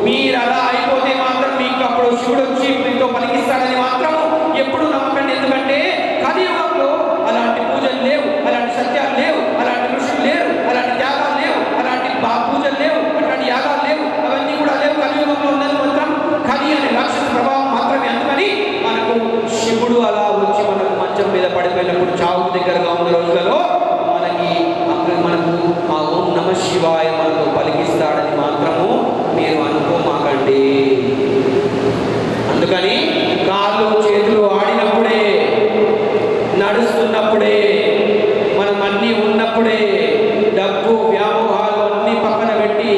మీరు అలా అయిపోతే మాత్రం మీకు అప్పుడు శివుడు వచ్చి మీతో పలికిస్తాడని మాత్రం ఎప్పుడు నమ్మకండి. ఎందుకంటే కలియుగంలో అలాంటి పూజలు లేవు, అలాంటి సత్యాలు లేవు, అలాంటి ఋషులు లేరు, అలాంటి త్యాగాలు లేవు, అలాంటి పూజలు లేవు, అట్లాంటి యాగాలు లేవు, అవన్నీ కూడా లేవు. కలియుగంలో ఉన్నది మాత్రం కలి అనే రాక్షస ప్రభావం మాత్రమే. అందుకని మనకు శివుడు అలా వచ్చి మనకు మంచం మీద పడిపోయినప్పుడు చావుకు దగ్గరగా ఉన్న రోజులలో మనకు ఆ ఓం నమః శివాయ మనకు పలికిస్తాడని మాత్రము మీరు అనుకోమాకండి. అందుకని కాళ్ళు చేతులు ఆడినప్పుడే, నడుస్తున్నప్పుడే, మనం అన్నీ ఉన్నప్పుడే, డబ్బు వ్యామోహాలు అన్నీ పక్కన పెట్టి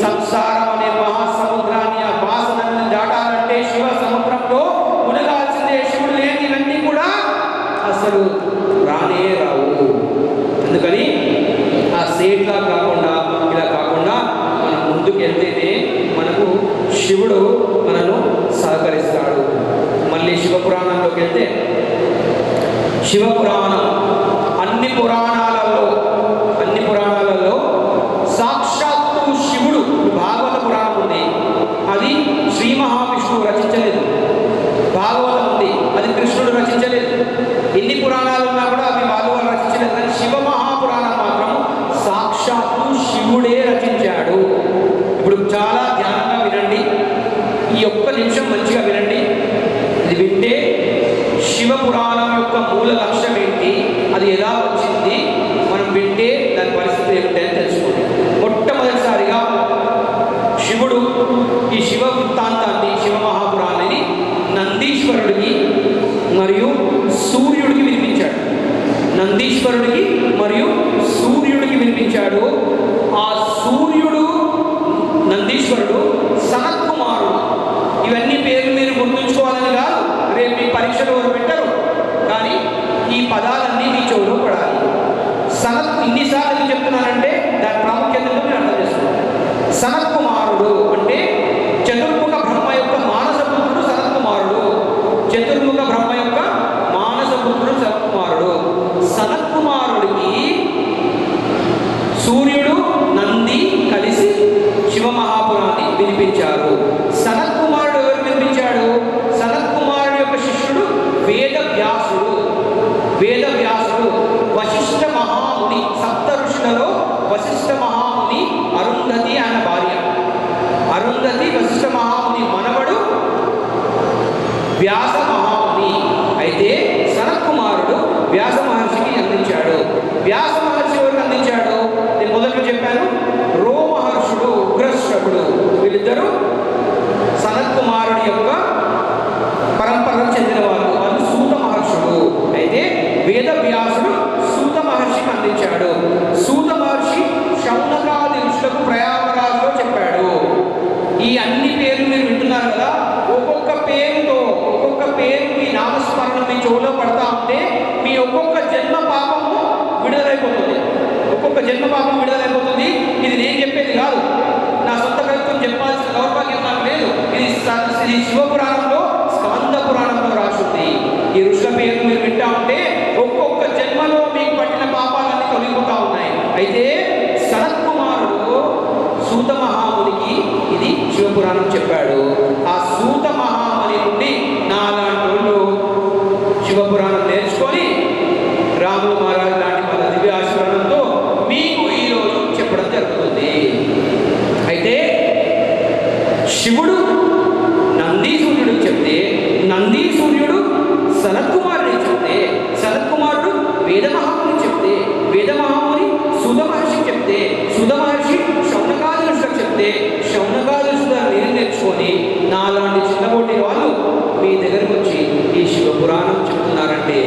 సంసారం అనే మహాసముద్రాన్ని ఆ వాసనని దాటాలంటే శివ సముద్రంలో మునగాల్సిందే. శివుడు లేని ఇవన్నీ కూడా అసలు రానే రావు. అందుకని ఆ సేట్లా కాకుండా ఇలా కాకుండా మనం ముందుకు వెళ్తేనే మనకు శివుడు మనను సహకరిస్తాడు. మళ్ళీ శివపురాణంలోకి వెళ్తే, శివపురాణం అన్ని పురాణాలలో సాక్షాత్తు శివుడు, భాగవత పురాణం ఉంది, అది శ్రీ మహావిష్ణువు రచించలేదు. భాగవతం ఉంది, అది కృష్ణుడు రచించలేదు. ఎన్ని పురాణాలు ఉన్నా కూడా అవి వాళ్ళు రచించలేదు. కానీ శివ మహాపురాణం మాత్రం సాక్షాత్తు శివుడే రచించాడు. ఇప్పుడు చాలా ధ్యానంగా వినండి, ఈ ఒక్క నిమిషం మంచిగా వినండి. ఇది వింటే శివపురాణం యొక్క మూల లక్ష్యం ఏంటి, అది ఎలా వచ్చింది, మనం వింటే దాని పరిస్థితి ఏమిటని తెలుసుకోండి. మొట్టమొదటిసారిగా శివుడు ఈ శివ వృత్తాంతాన్ని, శివ మహాపురాణాన్ని నందీశ్వరుడికి మరియు సూర్యుడికి వినిపించాడు. నందీశ్వరుడికి మరియు సూర్యుడికి వినిపించాడు. ఆ సూర్యుడు నందీశ్వరుడు సనత్కుమారుడు. ఇవన్నీ పేర్లు మీరు గుర్తుంచుకోవాలని కాదు, రేపు మీ పరీక్షలు ఎవరు పెట్టరు, కానీ ఈ పదాలన్నీ మీ చెవులో పడాలి. ఇన్నిసార్లు చెప్తున్నానంటే దాని ప్రాముఖ్యతను మీరు అర్థం చేసుకోవాలి. సనత్కుమారుడు అంటే చతుర్ముఖ బ్రహ్మ యొక్క మానసపుత్రుడు సనత్కుమారుడు. చతుర్ముఖ బ్రహ్మ యొక్క మానసపుత్రుడు సనత్కుమారుడు. సనత్కుమారుడికి సూర్యుడు నంది కలిసి శివమహాపురాన్ని వినిపించారు. సనత్కుమారుడు ఎవరు వినిపించాడు? సనత్కుమారుడు యొక్క శిష్యుడు వేదవ్యాసుడు. వేదవ్యాసుడు వశిష్ఠ మహాముని, సప్త ఋషులలో వశిష్ఠ మహాముని అరుంధతి ఆయన భార్య. అరుంధతి వశిష్ఠ మహాముని మనవడు వ్యాస మహాముని. అయితే సనత్కుమారుడు వ్యాస మహర్షికి అందించాడు. వ్యాస మహర్షి ఎవరికి అందించాడు? నేను మొదట్లో చెప్పాను, రోమహర్షుడు, ఉగ్రశ్రవుడు, వీళ్ళిద్దరూ చెవులో పడతా ఉంటే మీ ఒక్కొక్క జన్మ పాపము విడుదలైపోతుంది. ఒక్కొక్క జన్మ పాపం విడుదలైపోతుంది. ఇది నేను చెప్పేది కాదు, నా సొంత కవిత్వం చెప్పాల్సిన దౌర్భాగ్యం నాకు లేదు. ఇది శివపురాణంలో స్కంద పురాణంలో రాసింది. ఈ ఋషుల పేరు మీరు వింటా ఉంటే ఒక్కొక్క జన్మలో మీకు పట్టిన పాపాలన్నీ తొలగిపోతా ఉన్నాయి. అయితే సనత్కుమారుడు సూత మహామునికి ఇది శివపురాణం చెప్పాడు. ఆ సూత మహాముని నుండి నాలాంటి వాళ్ళు శివపురాణం నేర్చుకొని రాములు మహారాజు లాంటి మన దివ్య ఆశీర్వాదంతో మీకు ఈరోజు చెప్పడం జరుగుతుంది. అయితే శివుడు నందీసూర్యుడికి చెప్తే, నందీసూర్యుడు సనత్కుమారుడికి చెప్తే, సనత్కుమారుడు వేదమహాముని చెప్తే, వేదమహాముని సుధ మహర్షికి చెప్తే, సుధ మహర్షి శౌనకాదులకు చెప్తే, శౌనకాదులు నేను నేర్చుకొని నాలాంటి చిన్నబోటి వాళ్ళు మీ దగ్గరకు వచ్చి ఈ శివపురాణం చెప్తున్నారంటే